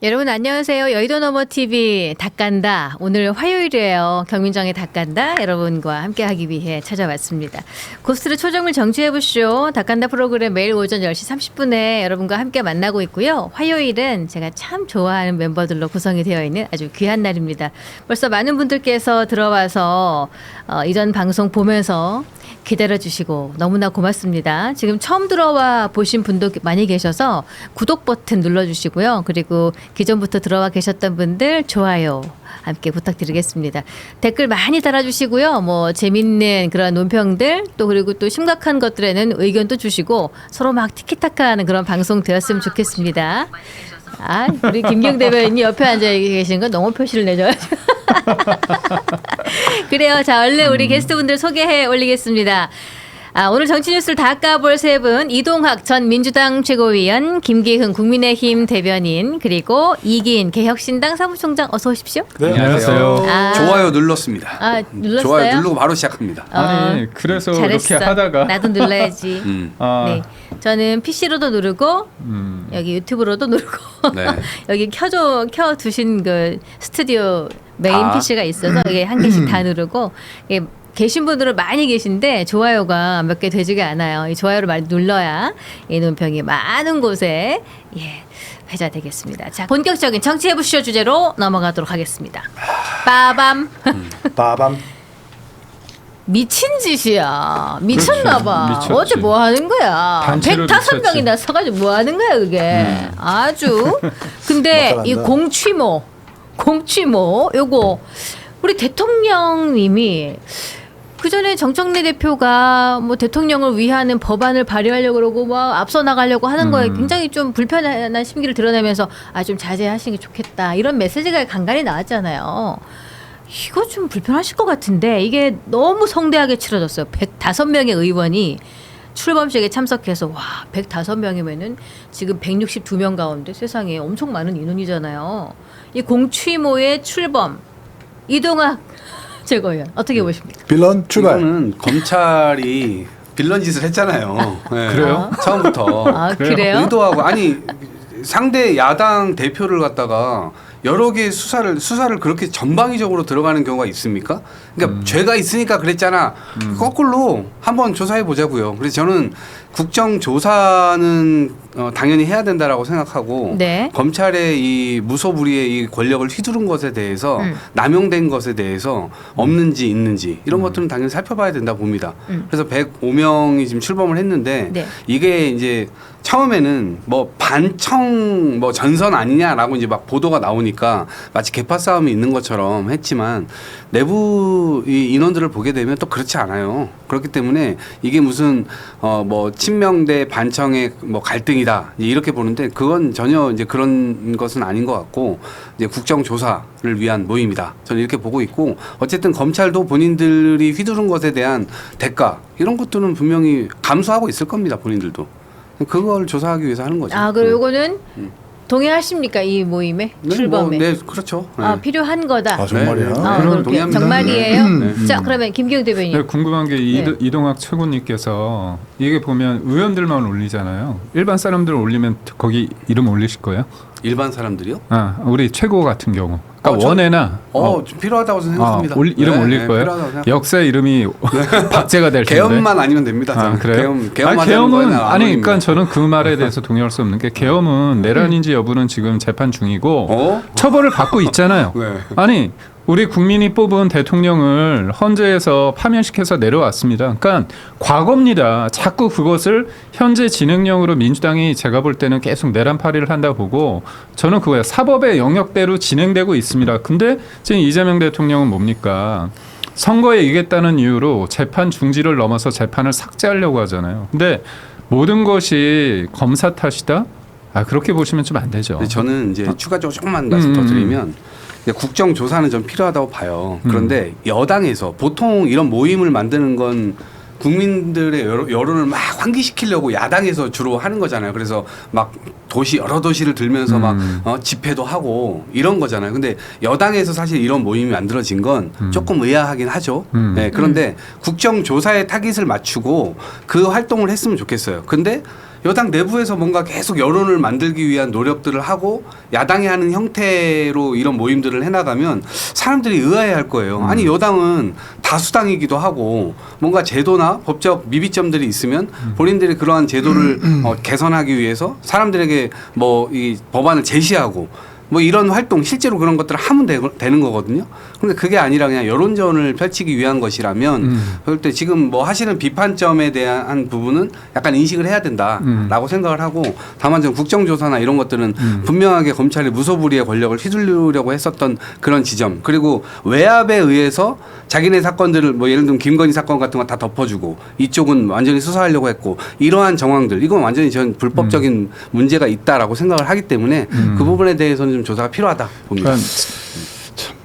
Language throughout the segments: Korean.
여러분 안녕하세요. 여의도 너머 TV 닭간다. 오늘 화요일이에요. 경민정의 닭간다 여러분과 함께하기 위해 찾아왔습니다. 고스트를 초정을 정치해보쇼 닭간다 프로그램 매일 오전 10시 30분에 여러분과 함께 만나고 있고요. 화요일은 제가 참 좋아하는 멤버들로 구성이 되어 있는 아주 귀한 날입니다. 벌써 많은 분들께서 들어와서 이전 방송 보면서 기다려주시고 너무나 고맙습니다. 지금 처음 들어와 보신 분도 많이 계셔서 구독 버튼 눌러주시고요. 그리고 기존부터 들어와 계셨던 분들 좋아요 함께 부탁드리겠습니다. 댓글 많이 달아주시고요. 뭐 재밌는 그런 논평들 또 그리고 또 심각한 것들에는 의견도 주시고 서로 막 티키타카하는 그런 방송 되었으면 좋겠습니다. 아, 우리 김경 대변인이 옆에 앉아 계신 건 너무 표시를 내줘가지고. 그래요. 자, 얼른 우리 게스트분들 소개해 올리겠습니다. 오늘 정치뉴스를 다 까볼 세 분, 이동학 전 민주당 최고위원, 김기흥 국민의힘 대변인, 그리고 이기인 개혁신당 사무총장 어서 오십시오. 네, 안녕하세요. 좋아요 눌렀습니다. 눌렀어요? 좋아요 누르고 바로 시작합니다. 아니 그래서 잘했어. 이렇게 하다가 나도 눌러야지. 네, 저는 PC로도 누르고 여기 유튜브로도 누르고 네. 여기 켜 두신 그 스튜디오 메인 PC가 있어서 이게 한 개씩 다 누르고 이게 계신 분들은 많이 계신데 좋아요가 몇 개 되지가 않아요. 이 좋아요를 많이 눌러야 이 논평이 많은 곳에 회자되겠습니다. 자, 본격적인 정치해보시오 주제로 넘어가도록 하겠습니다. 빠밤. 빠밤. 미친 짓이야. 미쳤나봐. 미쳤지. 어제 뭐 하는 거야? 단체로 105명이나 서가지고 뭐 하는 거야 그게. 아주. 근데 이 공취모 요거 우리 대통령님이 그전에 정청래 대표가 뭐 대통령을 위하는 법안을 발의하려고 그러고 막 앞서 나가려고 하는 거에 굉장히 좀 불편한 심기를 드러내면서 좀 자제하시는 게 좋겠다 이런 메시지가 간간히 나왔잖아요. 이거 좀 불편하실 것 같은데 이게 너무 성대하게 치러졌어요. 105명의 의원이 출범식에 참석해서 와 105명이면은 지금 162명 가운데 세상에 엄청 많은 인원이잖아요. 이 공취모의 출범 이동학 최고위원 어떻게 보십니까? 빌런 출발. 이거는 검찰이 빌런 짓을 했잖아요. 네. 그래요? 처음부터. 그래요? 의도하고 아니 상대 야당 대표를 갖다가 여러 개의 수사를 그렇게 전방위적으로 들어가는 경우가 있습니까? 그러니까 죄가 있으니까 그랬잖아. 거꾸로 한번 조사해 보자고요. 그래서 저는 국정조사는 당연히 해야 된다라고 생각하고 네. 검찰의 이 무소불위의 이 권력을 휘두른 것에 대해서 남용된 것에 대해서 없는지 있는지 이런 것들은 당연히 살펴봐야 된다 봅니다. 그래서 105명이 지금 출범을 했는데 네. 이게 이제 처음에는 뭐 반청 뭐 전선 아니냐라고 이제 막 보도가 나오니까 마치 개파 싸움이 있는 것처럼 했지만 내부 이 인원들을 보게 되면 또 그렇지 않아요. 그렇기 때문에 이게 무슨 뭐 친명 대 반청의 뭐 갈등이다 이렇게 보는데 그건 전혀 이제 그런 것은 아닌 것 같고 이제 국정조사를 위한 모임이다. 저는 이렇게 보고 있고 어쨌든 검찰도 본인들이 휘두른 것에 대한 대가 이런 것들은 분명히 감수하고 있을 겁니다. 본인들도. 그걸 조사하기 위해서 하는 거죠. 그리고 요거는 동의하십니까 이 모임에 출범에? 네, 그렇죠. 네. 필요한 거다. 정말이야. 그렇게 동의합니다. 정말이에요. 자, 그러면 김기영 대변인. 네, 궁금한 게 이동학 최고님께서 이게 보면 의원들만 올리잖아요. 일반 사람들 올리면 거기 이름 올리실 거예요? 일반 사람들이요? 우리 최고 같은 경우. 그러니까 원해나 좀 필요하다고 생각합니다. 이름 올릴 거예요. 역사 이름이 박제가 될 텐데. 계엄만 아니면 됩니다. 저는. 그래요? 계엄은 그러니까 저는 그 말에 대해서 동의할 수 없는 게 계엄은 내란인지 여부는 지금 재판 중이고 처벌을 받고 있잖아요. 네. 아니 우리 국민이 뽑은 대통령을 헌재에서 파면시켜서 내려왔습니다. 그러니까 과거입니다. 자꾸 그것을 현재 진행령으로 민주당이 제가 볼 때는 계속 내란파리를 한다 보고 저는 그거예요. 사법의 영역대로 진행되고 있습니다. 근데 지금 이재명 대통령은 뭡니까? 선거에 이겼다는 이유로 재판 중지를 넘어서 재판을 삭제하려고 하잖아요. 근데 모든 것이 검사 탓이다? 그렇게 보시면 좀 안 되죠. 저는 이제 추가적으로 조금만 말씀 더 드리면 국정조사는 좀 필요하다고 봐요. 그런데 여당에서 보통 이런 모임을 만드는 건 국민들의 여론을 막 환기시키려고 야당에서 주로 하는 거잖아요. 그래서 막 여러 도시를 들면서 막 집회도 하고 이런 거잖아요. 근데 여당에서 사실 이런 모임이 만들어진 건 조금 의아하긴 하죠. 네, 그런데 국정조사에 타깃을 맞추고 그 활동을 했으면 좋겠어요. 근데 여당 내부에서 뭔가 계속 여론을 만들기 위한 노력들을 하고 야당이 하는 형태로 이런 모임들을 해나가면 사람들이 의아해할 거예요. 아니 여당은 다수당이기도 하고 뭔가 제도나 법적 미비점들이 있으면 본인들이 그러한 제도를 개선하기 위해서 사람들에게 뭐 이 법안을 제시하고 뭐 이런 활동 실제로 그런 것들을 하면 되는 거거든요. 근데 그게 아니라 그냥 여론전을 펼치기 위한 것이라면 그럴 때 지금 뭐 하시는 비판점에 대한 부분은 약간 인식을 해야 된다라고 생각을 하고 다만 좀 국정조사나 이런 것들은 분명하게 검찰이 무소불위의 권력을 휘둘르려고 했었던 그런 지점 그리고 외압에 의해서 자기네 사건들을 뭐 예를 들면 김건희 사건 같은 거 다 덮어주고 이쪽은 완전히 수사하려고 했고 이러한 정황들 이건 완전히 전 불법적인 문제가 있다라고 생각을 하기 때문에 그 부분에 대해서는 좀 조사가 필요하다 봅니다. 그러니까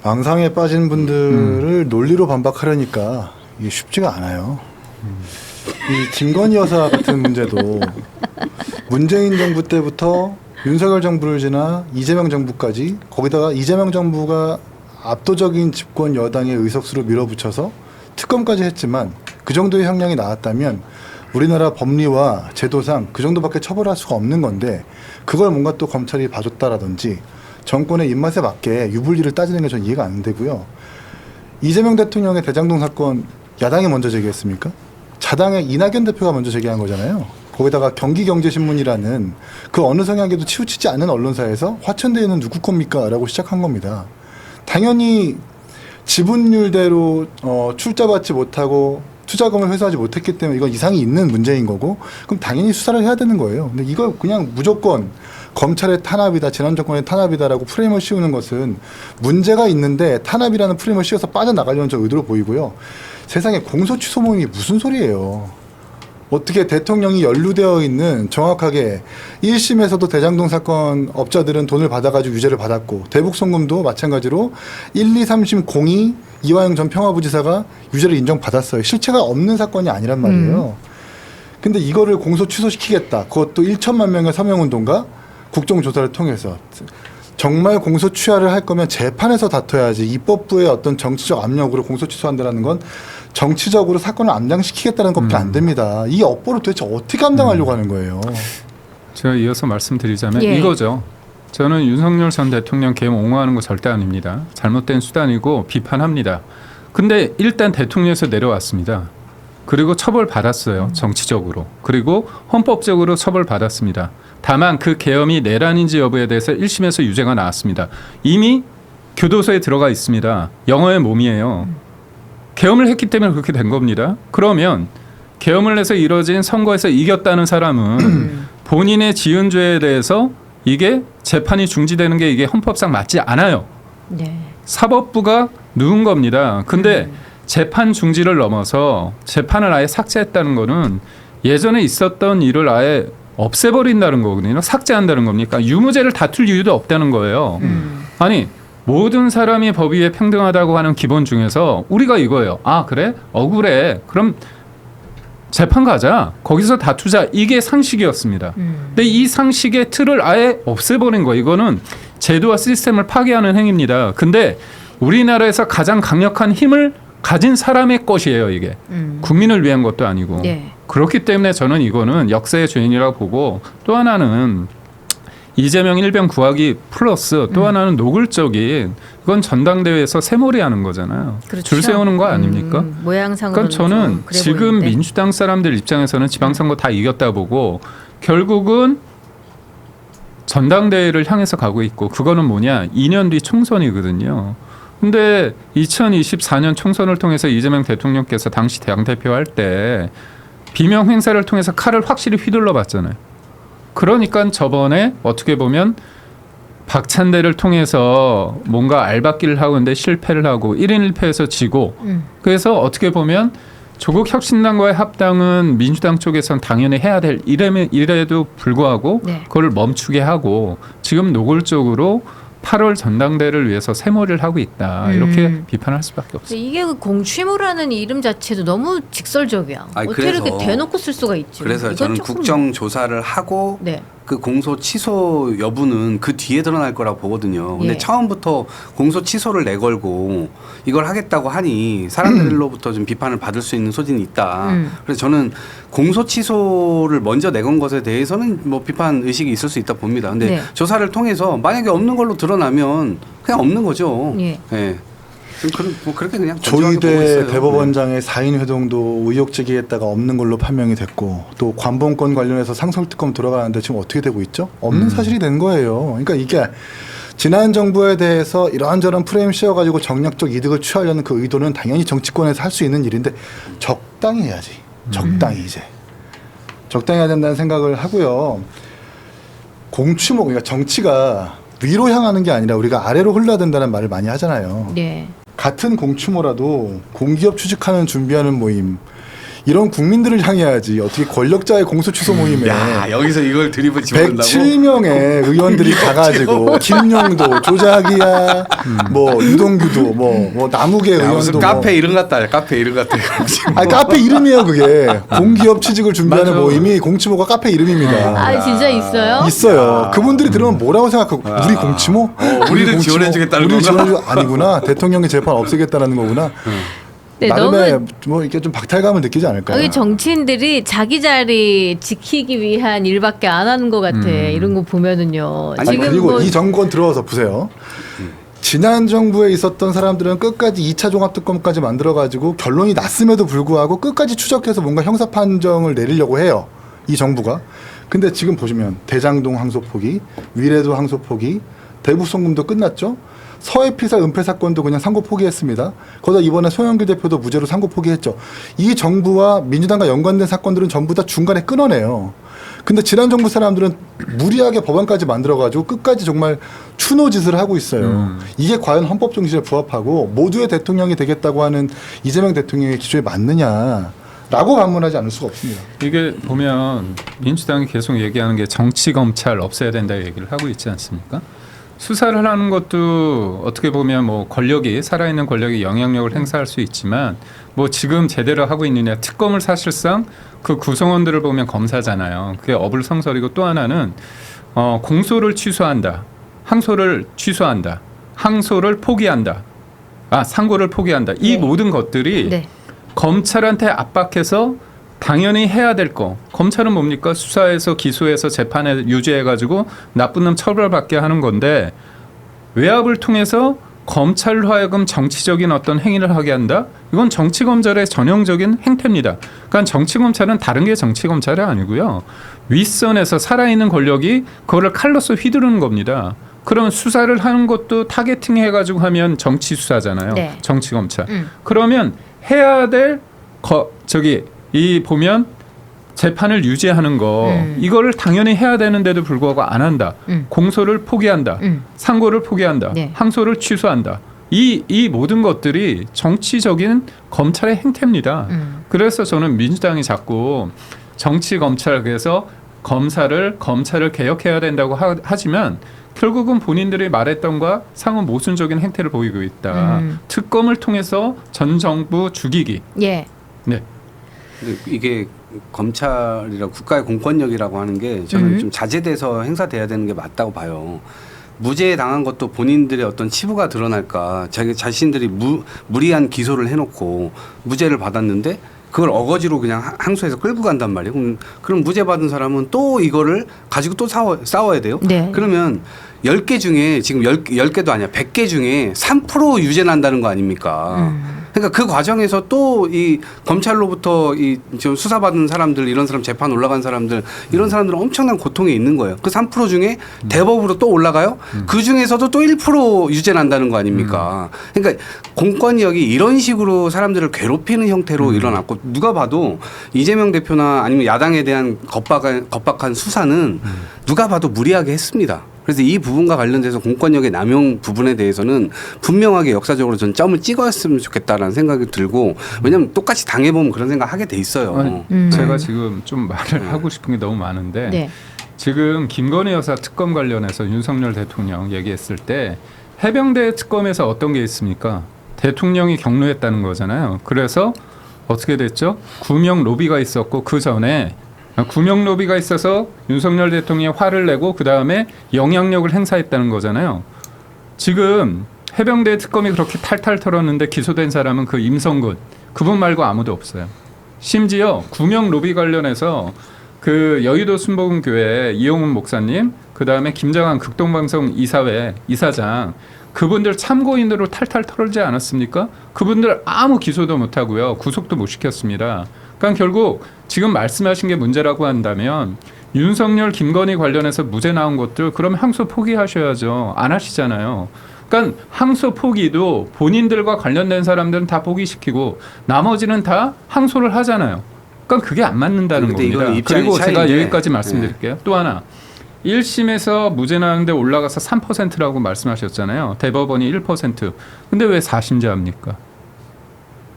망상에 빠진 분들을 논리로 반박하려니까 이게 쉽지가 않아요. 이 김건희 여사 같은 문제도 문재인 정부 때부터 윤석열 정부를 지나 이재명 정부까지 거기다가 이재명 정부가 압도적인 집권 여당의 의석수로 밀어붙여서 특검까지 했지만 그 정도의 형량이 나왔다면 우리나라 법리와 제도상 그 정도밖에 처벌할 수가 없는 건데 그걸 뭔가 또 검찰이 봐줬다라든지 정권의 입맛에 맞게 유불리를 따지는 게 전 이해가 안 되고요. 이재명 대통령의 대장동 사건 야당이 먼저 제기했습니까? 자당의 이낙연 대표가 먼저 제기한 거잖아요. 거기다가 경기경제신문이라는 그 어느 성향에도 치우치지 않은 언론사에서 화천대유는 누구 겁니까? 라고 시작한 겁니다. 당연히 지분율대로 출자받지 못하고 투자금을 회수하지 못했기 때문에 이건 이상이 있는 문제인 거고 그럼 당연히 수사를 해야 되는 거예요. 근데 이걸 그냥 무조건 검찰의 탄압이다, 지난 정권의 탄압이다라고 프레임을 씌우는 것은 문제가 있는데 탄압이라는 프레임을 씌워서 빠져나가려는 저 의도로 보이고요. 세상에 공소 취소 모임이 무슨 소리예요. 어떻게 대통령이 연루되어 있는 정확하게 1심에서도 대장동 사건 업자들은 돈을 받아가지고 유죄를 받았고 대북송금도 마찬가지로 1, 2, 3심 공의 이화영 전 평화부지사가 유죄를 인정받았어요. 실체가 없는 사건이 아니란 말이에요. 근데 이거를 공소 취소시키겠다. 그것도 1천만 명의 서명운동가 국정조사를 통해서 정말 공소 취하를 할 거면 재판에서 다퉈야지 입법부의 어떤 정치적 압력으로 공소 취소한다는 건 정치적으로 사건을 암장시키겠다는 것밖에 안 됩니다. 이 업보를 도대체 어떻게 감당하려고 하는 거예요? 제가 이어서 말씀드리자면 예. 이거죠. 저는 윤석열 전 대통령 계엄 옹호하는 거 절대 아닙니다. 잘못된 수단이고 비판합니다. 근데 일단 대통령에서 내려왔습니다. 그리고 처벌받았어요. 정치적으로. 그리고 헌법적으로 처벌받았습니다. 다만 그 계엄이 내란인지 여부에 대해서 1심에서 유죄가 나왔습니다. 이미 교도소에 들어가 있습니다. 영어의 몸이에요. 계엄을 했기 때문에 그렇게 된 겁니다. 그러면 계엄을 해서 이뤄진 선거에서 이겼다는 사람은 본인의 지은 죄에 대해서 이게 재판이 중지되는 게 이게 헌법상 맞지 않아요. 네. 사법부가 누운 겁니다. 근데 재판 중지를 넘어서 재판을 아예 삭제했다는 거는 예전에 있었던 일을 아예 없애버린다는 거거든요. 삭제한다는 겁니까? 유무죄를 다툴 이유도 없다는 거예요. 아니 모든 사람이 법 위에 평등하다고 하는 기본 중에서 우리가 이거예요. 아 그래? 억울해. 그럼 재판 가자. 거기서 다투자. 이게 상식이었습니다. 근데 이 상식의 틀을 아예 없애버린 거예요. 이거는 제도와 시스템을 파괴하는 행위입니다. 근데 우리나라에서 가장 강력한 힘을 가진 사람의 것이에요. 이게. 국민을 위한 것도 아니고. 네. 그렇기 때문에 저는 이거는 역사의 죄인이라고 보고 또 하나는 이재명 일병 구하기 플러스 또 하나는 노골적인 그건 전당대회에서 새몰이하는 거잖아요. 그렇죠. 줄 세우는 거 아닙니까? 모양상으로는 그러니까 저는 그래 지금 보이는데. 민주당 사람들 입장에서는 지방선거 다 이겼다 보고 결국은 전당대회를 향해서 가고 있고 그거는 뭐냐 2년 뒤 총선이거든요. 근데 2024년 총선을 통해서 이재명 대통령께서 당시 당대표 할 때 비명 행사를 통해서 칼을 확실히 휘둘러 봤잖아요. 그러니까 저번에 어떻게 보면 박찬대를 통해서 뭔가 알박기를 하고 있는데 실패를 하고 1인 1패에서 지고 그래서 어떻게 보면 조국 혁신당과의 합당은 민주당 쪽에선 당연히 해야 될 일에도 불구하고 네. 그걸 멈추게 하고 지금 노골적으로 8월 전당대회를 위해서 새몰이를 하고 있다. 이렇게 비판할 수밖에 없어요. 이게 그 공취모라는 이름 자체도 너무 직설적이야. 아니, 어떻게 그래서- 이렇게 대놓고 쓸 수가 있지? 그래서 이건 저는 조금- 국정조사를 하고 네. 그 공소 취소 여부는 그 뒤에 드러날 거라고 보거든요. 근데 예. 처음부터 공소 취소를 내걸고 이걸 하겠다고 하니 사람들로부터 좀 비판을 받을 수 있는 소진이 있다. 그래서 저는 공소 취소를 먼저 내건 것에 대해서는 뭐 비판 의식이 있을 수 있다 봅니다. 근데 네. 조사를 통해서 만약에 없는 걸로 드러나면 그냥 없는 거죠. 예. 예. 뭐 그렇게 그냥 건조하게 보고 조희대 있어요. 대법원장의 4인 회동도 의혹 제기했다가 없는 걸로 판명이 됐고 또 관본권 관련해서 상설특검 들어가는데 지금 어떻게 되고 있죠? 없는 사실이 된 거예요. 그러니까 이게 지난 정부에 대해서 이런저런 프레임 씌워가지고 정략적 이득을 취하려는 그 의도는 당연히 정치권에서 할 수 있는 일인데 적당히 해야지. 적당히 이제. 적당히 해야 된다는 생각을 하고요. 공추목, 그러니까 정치가 위로 향하는 게 아니라 우리가 아래로 흘러야 된다는 말을 많이 하잖아요. 네. 같은 공추모라도 공기업 취직하는 준비하는 모임 이런 국민들을 향해야지 어떻게 권력자의 공소취소 모임에 야 여기서 이걸 드립을 집어넣는다고? 107명의 의원들이 가가지고 김용도, 조자기야, 뭐 유동규도, 뭐 남욱의 야, 의원도 무슨 카페 이름 같다. 카페 이름 같아. 아니 카페 이름이에요 그게. 공기업 취직을 준비하는 맞아. 모임이 공추모가 카페 이름입니다. 아 진짜 있어요? 있어요. 그분들이 들으면 뭐라고 생각하고 우리 공치모? 우리를 공치모? 지원해주겠다는 우리를 건가? 지원해주 아니구나. 대통령의 재판 없애겠다는 거구나. 네, 나름의 너무 뭐 이렇게 좀 박탈감을 느끼지 않을까요? 여기 정치인들이 자기 자리 지키기 위한 일밖에 안 하는 것 같아. 이런 거 보면은요. 아니, 지금 그리고 뭐 이 정권 들어와서 보세요. 지난 정부에 있었던 사람들은 끝까지 2차 종합특검까지 만들어가지고 결론이 났음에도 불구하고 끝까지 추적해서 뭔가 형사 판정을 내리려고 해요. 이 정부가. 근데 지금 보시면 대장동 항소 포기, 위례도 항소 포기, 대북 송금도 끝났죠. 서해피살 은폐 사건도 그냥 상고 포기했습니다. 거기다 이번에 송영길 대표도 무죄로 상고 포기했죠. 이 정부와 민주당과 연관된 사건들은 전부 다 중간에 끊어내요. 근데 지난 정부 사람들은 무리하게 법안까지 만들어가지고 끝까지 정말 추노짓을 하고 있어요. 이게 과연 헌법 정신에 부합하고 모두의 대통령이 되겠다고 하는 이재명 대통령의 기조에 맞느냐라고 반문하지 않을 수가 없습니다. 이게 보면 민주당이 계속 얘기하는 게 정치 검찰 없애야 된다 얘기를 하고 있지 않습니까? 수사를 하는 것도 어떻게 보면 뭐 권력이 살아있는 권력이 영향력을 행사할 수 있지만 뭐 지금 제대로 하고 있느냐 특검을 사실상 그 구성원들을 보면 검사잖아요. 그게 어불성설이고 또 하나는 공소를 취소한다, 항소를 취소한다, 항소를 포기한다, 상고를 포기한다. 이 네. 모든 것들이 네. 검찰한테 압박해서 당연히 해야 될 거. 검찰은 뭡니까? 수사해서 기소해서 재판에 유죄해가지고 나쁜 놈 처벌받게 하는 건데 외압을 통해서 검찰로 하여금 정치적인 어떤 행위를 하게 한다? 이건 정치검찰의 전형적인 행태입니다. 그러니까 정치검찰은 다른 게 정치검찰이 아니고요. 윗선에서 살아있는 권력이 그거를 칼로서 휘두르는 겁니다. 그럼 수사를 하는 것도 타겟팅 해가지고 하면 정치 수사잖아요. 네. 정치검찰. 그러면 해야 될 이 보면 재판을 유지하는 거 이거를 당연히 해야 되는데도 불구하고 안 한다. 공소를 포기한다. 상고를 포기한다. 네. 항소를 취소한다. 이 모든 것들이 정치적인 검찰의 행태입니다. 그래서 저는 민주당이 자꾸 정치 검찰 그래서 검찰을 개혁해야 된다고 하지만 결국은 본인들이 말했던과 상호 모순적인 행태를 보이고 있다. 특검을 통해서 전 정부 죽이기. 예. 네. 이게 검찰이라 국가의 공권력이라고 하는 게 저는 좀 자제돼서 행사돼야 되는 게 맞다고 봐요. 무죄 당한 것도 본인들의 어떤 치부가 드러날까 자기 자신들이 무리한 기소를 해놓고 무죄를 받았는데 그걸 어거지로 그냥 항소해서 끌고 간단 말이에요. 그럼 무죄 받은 사람은 또 이거를 가지고 또 싸워야 돼요. 네. 그러면 10개 중에 지금 10개도 아니야. 100개 중에 3% 유죄 난다는 거 아닙니까? 그러니까 그 과정에서 또 이 검찰로부터 이 지금 수사받은 사람들 이런 사람 재판 올라간 사람들 이런 사람들은 엄청난 고통에 있는 거예요. 그 3% 중에 대법으로 또 올라가요. 그 중에서도 또 1% 유죄 난다는 거 아닙니까? 그러니까 공권력이 이런 식으로 사람들을 괴롭히는 형태로 일어났고 누가 봐도 이재명 대표나 아니면 야당에 대한 겁박한 수사는 누가 봐도 무리하게 했습니다. 그래서 이 부분과 관련돼서 공권력의 남용 부분에 대해서는 분명하게 역사적으로 전 점을 찍었으면 좋겠다라는 생각이 들고 왜냐하면 똑같이 당해보면 그런 생각 하게 돼 있어요. 제가 지금 좀 말을 하고 싶은 게 너무 많은데 네. 지금 김건희 여사 특검 관련해서 윤석열 대통령 얘기했을 때 해병대 특검에서 어떤 게 있습니까? 대통령이 경로했다는 거잖아요. 그래서 어떻게 됐죠? 구명 로비가 있었고 그 전에 구명 로비가 있어서 윤석열 대통령이 화를 내고 그 다음에 영향력을 행사했다는 거잖아요. 지금 해병대 특검이 그렇게 탈탈 털었는데 기소된 사람은 그 임성근 그분 말고 아무도 없어요. 심지어 구명 로비 관련해서 그 여의도 순복음교회 이용훈 목사님, 그 다음에 김정한 극동방송 이사회 이사장 그분들 참고인으로 탈탈 털지 않았습니까? 그분들 아무 기소도 못하고요. 구속도 못 시켰습니다. 그러니까 결국 지금 말씀하신 게 문제라고 한다면 윤석열, 김건희 관련해서 무죄 나온 것들 그럼 항소 포기하셔야죠. 안 하시잖아요. 그러니까 항소 포기도 본인들과 관련된 사람들은 다 포기시키고 나머지는 다 항소를 하잖아요. 그러니까 그게 안 맞는다는 근데 겁니다. 이건 입장이 그리고 제가 차이인데. 여기까지 말씀드릴게요. 또 하나 1심에서 무죄 나는데 올라가서 3%라고 말씀하셨잖아요. 대법원이 1%. 근데 왜 4심제 합니까?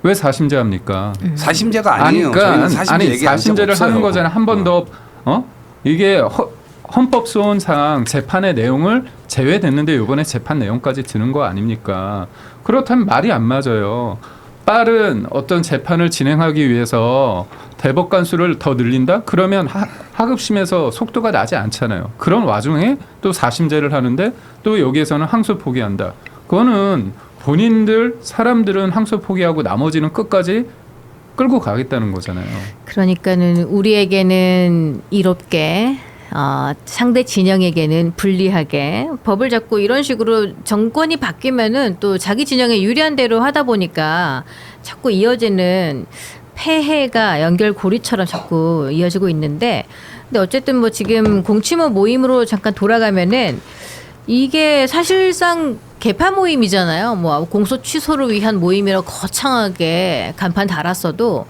왜 4심제 합니까? 사심제가 아니에요. 저희는 사심제 얘기한 적 4심제를 없어요. 하는 거잖아요. 한 번 더 이게 헌법소원상 재판의 내용을 제외됐는데 이번에 재판 내용까지 드는 거 아닙니까? 그렇다면 말이 안 맞아요. 빠른 어떤 재판을 진행하기 위해서 대법관 수를 더 늘린다? 그러면 하급심에서 속도가 나지 않잖아요. 그런 와중에 또 4심제를 하는데 또 여기에서는 항소 포기한다. 그거는 본인들 사람들은 항소 포기하고 나머지는 끝까지 끌고 가겠다는 거잖아요. 그러니까는 우리에게는 이롭게 상대 진영에게는 불리하게 법을 잡고 이런 식으로 정권이 바뀌면은 또 자기 진영에 유리한 대로 하다 보니까 자꾸 이어지는 폐해가 연결고리처럼 자꾸 이어지고 있는데 근데 어쨌든 뭐 지금 공치모 모임으로 잠깐 돌아가면은 이게 사실상 개파 모임이잖아요. 뭐 공소 취소를 위한 모임이라고 거창하게 간판 달았어도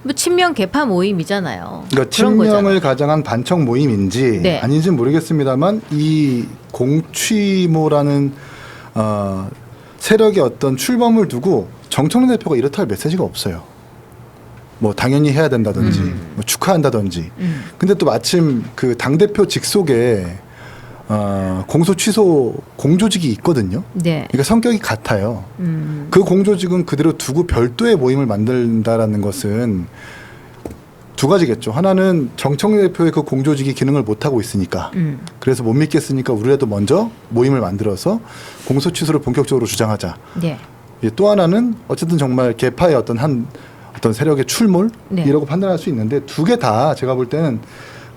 뭐 친명 개파 모임이잖아요. 그러니까 그런 거잖아요. 친명을 가장한 반청 모임인지 네. 아닌지는 모르겠습니다만 이 공취모라는 세력의 어떤 출범을 두고 정청래 대표가 이렇다 할 메시지가 없어요. 뭐 당연히 해야 된다든지 뭐 축하한다든지. 근데 또 마침 그 당대표 직속에 공소 취소 공조직이 있거든요. 네. 그러니까 성격이 같아요. 그 공조직은 그대로 두고 별도의 모임을 만든다라는 것은 두 가지겠죠. 하나는 정청래 대표의 그 공조직이 기능을 못 하고 있으니까. 그래서 못 믿겠으니까 우리라도 먼저 모임을 만들어서 공소 취소를 본격적으로 주장하자. 네. 또 하나는 어쨌든 정말 개파의 어떤 세력의 출몰이라고 네. 판단할 수 있는데 두 개 다 제가 볼 때는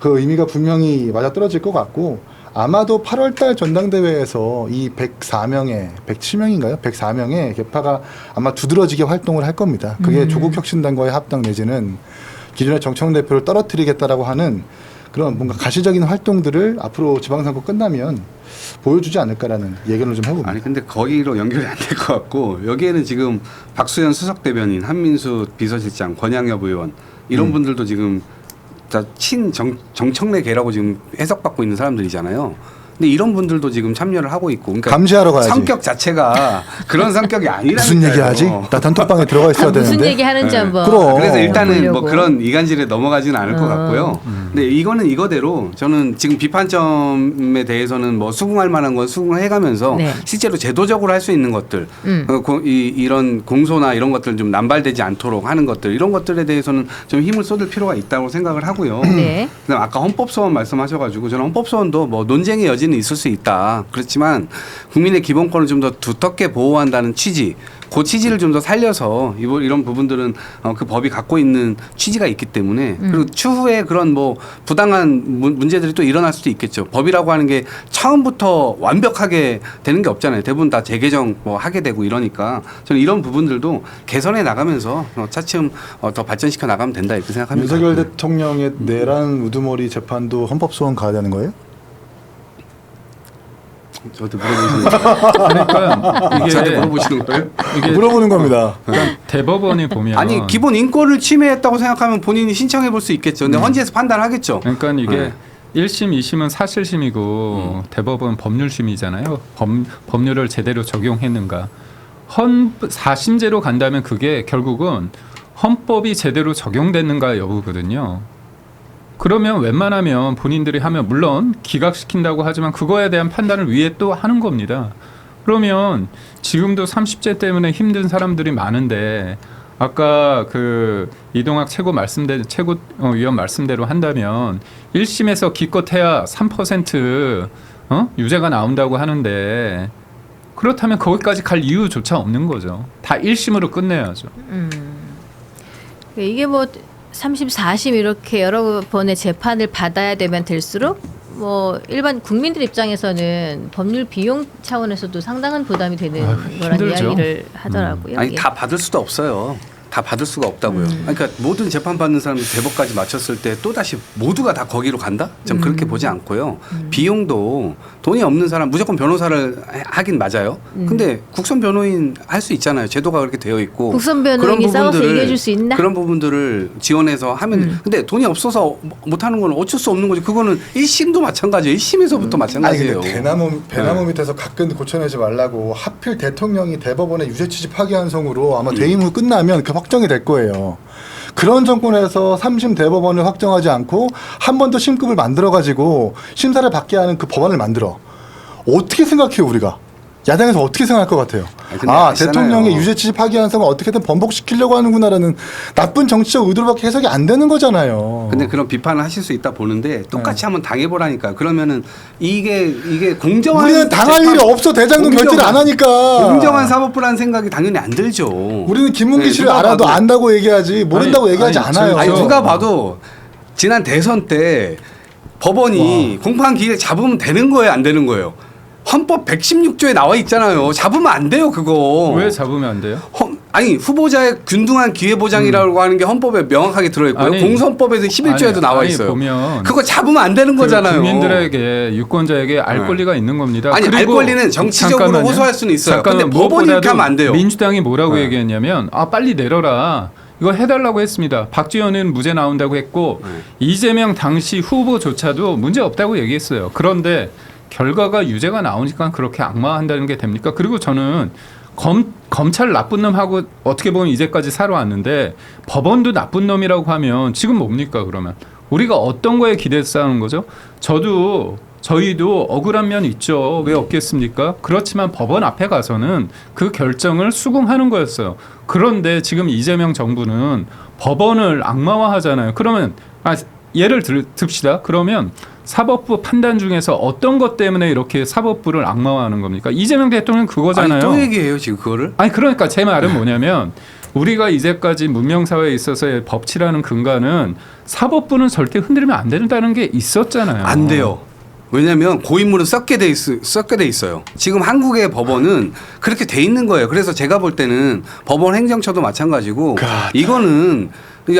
그 의미가 분명히 맞아떨어질 것 같고 아마도 8월달 전당대회에서 이 107명인가요? 104명의 개파가 아마 두드러지게 활동을 할 겁니다. 그게 조국혁신당과의 합당 내지는 기존의 정청래 대표를 떨어뜨리겠다라고 하는 그런 뭔가 가시적인 활동들을 앞으로 지방선거 끝나면 보여주지 않을까라는 예견을 좀 해봅니다. 아니 근데 거기로 연결이 안 될 것 같고 여기에는 지금 박수현 수석 대변인, 한민수 비서실장, 권양엽 의원 이런 분들도 지금 다 정청래계라고 지금 해석받고 있는 사람들이잖아요. 근데 이런 분들도 지금 참여를 하고 있고, 그러니까 감시하러 가야지. 성격 자체가 그런 성격이 아니라니까요. 무슨 얘기하지? 나 단톡방에 들어가 있어야 되는데. 무슨 얘기 하는지 네. 한번. 그럼. 그래서 일단은 뭐 보려고. 그런 이간질에 넘어가지는 않을 것 같고요. 근데 이거는 이거대로 저는 지금 비판점에 대해서는 뭐 수긍할 만한 건 수긍을 해가면서 네. 실제로 제도적으로 할 수 있는 것들, 이런 공소나 이런 것들 좀 남발되지 않도록 하는 것들 이런 것들에 대해서는 좀 힘을 쏟을 필요가 있다고 생각을 하고요. 네. 그다음 아까 헌법소원 말씀하셔가지고 저는 헌법소원도 뭐 논쟁의 여지는 있을 수 있다. 그렇지만 국민의 기본권을 좀 더 두텁게 보호한다는 취지, 그 취지를 좀 더 살려서 이런 부분들은 그 법이 갖고 있는 취지가 있기 때문에 그리고 추후에 그런 뭐 부당한 문제들이 또 일어날 수도 있겠죠. 법이라고 하는 게 처음부터 완벽하게 되는 게 없잖아요. 대부분 다 재개정 뭐 하게 되고 이러니까 저는 이런 부분들도 개선해 나가면서 차츰 더 발전시켜 나가면 된다 이렇게 생각합니다. 윤석열 대통령의 내란 우두머리 재판도 헌법소원 가야 되는 거예요? 저한테 물어보시는 그러니까 저한테 이게 물어보시는 거예요? 물어보는 겁니다. 그러니까 대법원이 보면 아니 기본 인권을 침해했다고 생각하면 본인이 신청해 볼 수 있겠죠. 근데 헌재에서 판단하겠죠. 그러니까 이게 네. 1심, 2심은 사실심이고 대법원 법률심이잖아요. 법률을 제대로 적용했는가. 4심제로 간다면 그게 결국은 헌법이 제대로 적용됐는가 여부거든요. 그러면 웬만하면 본인들이 하면 물론 기각시킨다고 하지만 그거에 대한 판단을 위해 또 하는 겁니다. 그러면 지금도 30제 때문에 힘든 사람들이 많은데 아까 그 이동학 최고위원 말씀대로 한다면 1심에서 기껏해야 3% 유죄가 나온다고 하는데 그렇다면 거기까지 갈 이유조차 없는 거죠. 다 1심으로 끝내야죠. 이게 뭐 3심, 4심 이렇게 여러 번의 재판을 받아야 되면 될수록 뭐 일반 국민들 입장에서는 법률 비용 차원에서도 상당한 부담이 되는 거란 힘들죠. 이야기를 하더라고요. 아니 예. 다 받을 수도 없어요. 다 받을 수가 없다고요. 그러니까 모든 재판 받는 사람들 대법까지 마쳤을 때 또 다시 모두가 다 거기로 간다? 전 그렇게 보지 않고요. 비용도 돈이 없는 사람 무조건 변호사를 하긴 맞아요. 근데 국선 변호인 할 수 있잖아요. 제도가 그렇게 되어 있고 국선 변호인이 싸워서 얘기해줄 수 있나? 그런 부분들을 지원해서 하면 근데 돈이 없어서 못 하는 건 어쩔 수 없는 거지. 그거는 1심도 마찬가지예요. 1심에서부터 아니 마찬가지예요. 근데 배나무 밑에서 가끔 고쳐내지 말라고 하필 대통령이 대법원에 유죄취지 파기환송으로 아마 퇴임 후 끝나면 그 확정이 될 거예요. 그런 정권에서 3심 대법원을 확정하지 않고 한 번 더 심급을 만들어가지고 심사를 받게 하는 그 법안을 만들어. 어떻게 생각해요 우리가? 야당에서 어떻게 생각할 것 같아요? 아니, 근데 아시잖아요. 대통령의 유죄취지 파기환송을 어떻게든 번복시키려고 하는구나라는 나쁜 정치적 의도로밖에 해석이 안 되는 거잖아요. 근데 그런 비판을 하실 수 있다 보는데 똑같이 한번 당해보라니까. 그러면은 이게 공정한 우리는 당할 일이 없어. 대장동 결재를 안 하니까. 공정한 사법부라는 생각이 당연히 안 들죠. 우리는 김문기 네, 씨를 누가 알아도 봐도. 안다고 얘기하지 모른다고 아니, 얘기하지 아니, 않아요. 아니 누가 봐도 지난 대선 때 법원이 공판 기일 잡으면 되는 거예요, 안 되는 거예요? 헌법 116조에 나와 있잖아요. 잡으면 안 돼요, 그거. 왜 잡으면 안 돼요? 아니 후보자의 균등한 기회 보장이라고 하는 게 헌법에 명확하게 들어있고요. 아니, 공선법에서 11조에도 나와 아니, 있어요. 보면 그거 잡으면 안 되는 그 거잖아요. 국민들에게 유권자에게 알 권리가 있는 겁니다. 아니, 알 그리고 권리는 정치적으로 잠깐만요. 호소할 수는 있어요. 잠깐만, 근데 법원이 이렇게 무엇보다도 하면 안 돼요. 민주당이 뭐라고 네. 얘기했냐면 빨리 내려라. 이거 해달라고 했습니다. 박지원은 무죄 나온다고 했고 이재명 당시 후보조차도 문제 없다고 얘기했어요. 그런데 결과가 유죄가 나오니까 그렇게 악마한다는 게 됩니까? 그리고 저는 검찰 나쁜 놈하고 어떻게 보면 이제까지 살아왔는데 법원도 나쁜 놈이라고 하면 지금 뭡니까 그러면? 우리가 어떤 거에 기대해서 싸우는 거죠? 저희도 억울한 면 있죠. 왜 없겠습니까? 그렇지만 법원 앞에 가서는 그 결정을 수긍하는 거였어요. 그런데 지금 이재명 정부는 법원을 악마화하잖아요. 그러면 예를 듭시다. 그러면 사법부 판단 중에서 어떤 것 때문에 이렇게 사법부를 악마화하는 겁니까? 이재명 대통령 그거잖아요. 아니 또 얘기해요 지금 그거를? 아니 그러니까 제 말은 뭐냐면 우리가 이제까지 문명사회에 있어서의 법치라는 근간은 사법부는 절대 흔들면 안 된다는 게 있었잖아요. 안 돼요. 왜냐하면 고인물은 썩게 돼 있어요. 지금 한국의 법원은 그렇게 돼 있는 거예요. 그래서 제가 볼 때는 법원 행정처도 마찬가지고 이거는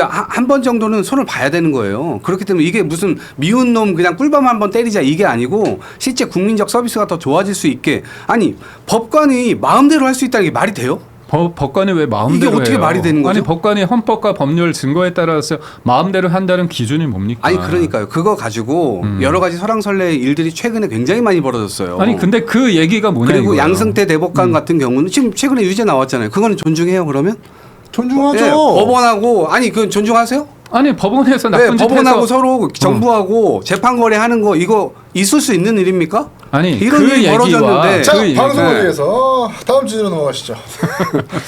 한 번 정도는 손을 봐야 되는 거예요. 그렇기 때문에 이게 무슨 미운 놈 그냥 꿀밤 한번 때리자 이게 아니고 실제 국민적 서비스가 더 좋아질 수 있게 아니 법관이 마음대로 할 수 있다는 게 말이 돼요? 법관이 왜 마음대로 이게 어떻게 해요? 말이 되는 거죠? 아니 법관이 헌법과 법률 증거에 따라서 마음대로 한다는 기준이 뭡니까? 아니 그러니까요. 그거 가지고 여러 가지 설왕설래 일들이 최근에 굉장히 많이 벌어졌어요. 아니 근데 그 얘기가 뭐냐 그리고 이거예요. 양승태 대법관 같은 경우는 지금 최근에 유죄 나왔잖아요. 그거는 존중해요 그러면? 존중하죠. 네, 법원하고 아니 그 존중하세요? 아니 법원에서 나쁜 짓 법원하고 해서 서로 정부하고 재판 거래하는 거 이거 있을 수 있는 일입니까? 아니 이런 그 일이 얘기와 벌어졌는데. 자, 그 얘기- 방송을 네. 위해서 다음 주제로 넘어가시죠.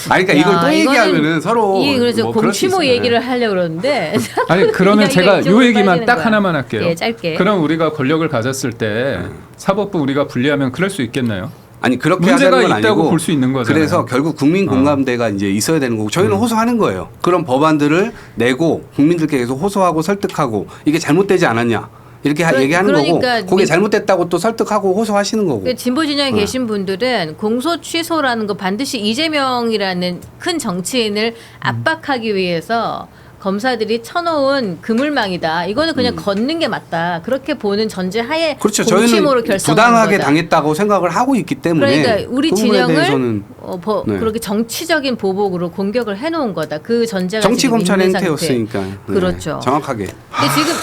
아니 그러니까 야, 이걸 또 이거는 얘기하면은 서로 이게 그래서 뭐 그럴 수 공치모 있어요. 얘기를 하려고 그러는데 아니 그러면 이야기가 제가 요 이쪽으로 얘기만 빨리는 딱 거야. 하나만 할게요. 예, 짧게. 그럼 우리가 권력을 가졌을 때 사법부 우리가 분리하면 그럴 수 있겠나요? 아니 그렇게 문제가 하자는 건 있다고 아니고 볼 수 있는 거잖아요. 그래서 결국 국민 공감대가 이제 있어야 되는 거고 저희는 호소하는 거예요. 그런 법안들을 내고 국민들께 계속 호소하고 설득하고 이게 잘못되지 않았냐 이렇게 얘기하는 그러니까 거고 그게 잘못됐다고 또 설득하고 호소하시는 거고. 그 진보 진영에 계신 분들은 공소 취소라는 거 반드시 이재명이라는 큰 정치인을 압박하기 위해서 검사들이 쳐놓은 그물망이다. 이거는 그냥 걷는 게 맞다. 그렇게 보는 전제 하에 그렇죠. 공치모로 저희는 결정한 부당하게 거다. 당했다고 생각을 하고 있기 때문에 그러니까 우리 그 부분에 진영을 대해서는 네. 그렇게 정치적인 보복으로 공격을 해놓은 거다. 그 전제가 정치 지금 검찰 있는 행태였으니까. 상태. 네. 그렇죠. 정확하게. 근데 지금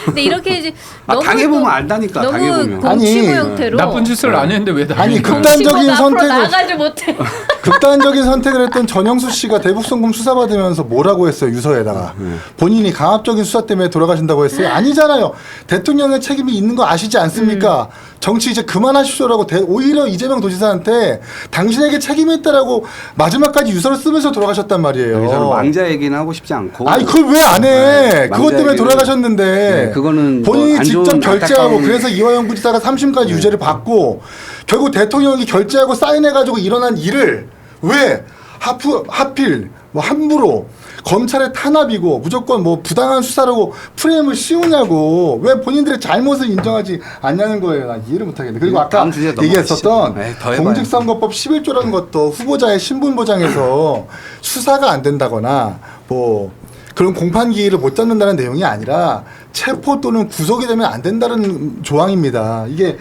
근데 이렇게 이제 너무 당해보면 또 안다니까, 너무 당해보면. 공치모 아니, 형태로 나쁜 짓을 안 했는데 왜 아니, 당해요? 극단적인 공치모가 앞으로 선택을- 나가지 못해. 극단적인 선택을 했던 전영수 씨가 대북송금 수사받으면서 뭐라고 했어요? 유서에다가 본인이 강압적인 수사 때문에 돌아가신다고 했어요? 아니잖아요. 대통령의 책임이 있는 거 아시지 않습니까? 정치 이제 그만하십시오라고 오히려 이재명 도지사한테 당신에게 책임이 있다라고 마지막까지 유서를 쓰면서 돌아가셨단 말이에요. 여기서는 망자 얘기는 하고 싶지 않고. 아니 그걸 왜 안 해? 네, 그것 때문에 망자 돌아가셨는데 네, 그거는 본인이 뭐안 직접 좋은 결재하고 안타까운- 그래서 이화영 부지사가 3심까지 유죄를 받고 결국 대통령이 결재하고 사인해가지고 일어난 일을 왜 하필 뭐 함부로 검찰의 탄압이고 무조건 뭐 부당한 수사라고 프레임을 씌우냐고 왜 본인들의 잘못을 인정하지 않냐는 거예요. 난 이해를 못하겠네. 그리고 아까 다음 주제 얘기했었던 넘어가시죠. 더 해봐요. 공직선거법 11조라는 것도 후보자의 신분 보장에서 수사가 안 된다거나 뭐 그런 공판 기일을 못 잡는다는 내용이 아니라 체포 또는 구속이 되면 안 된다는 조항입니다. 이게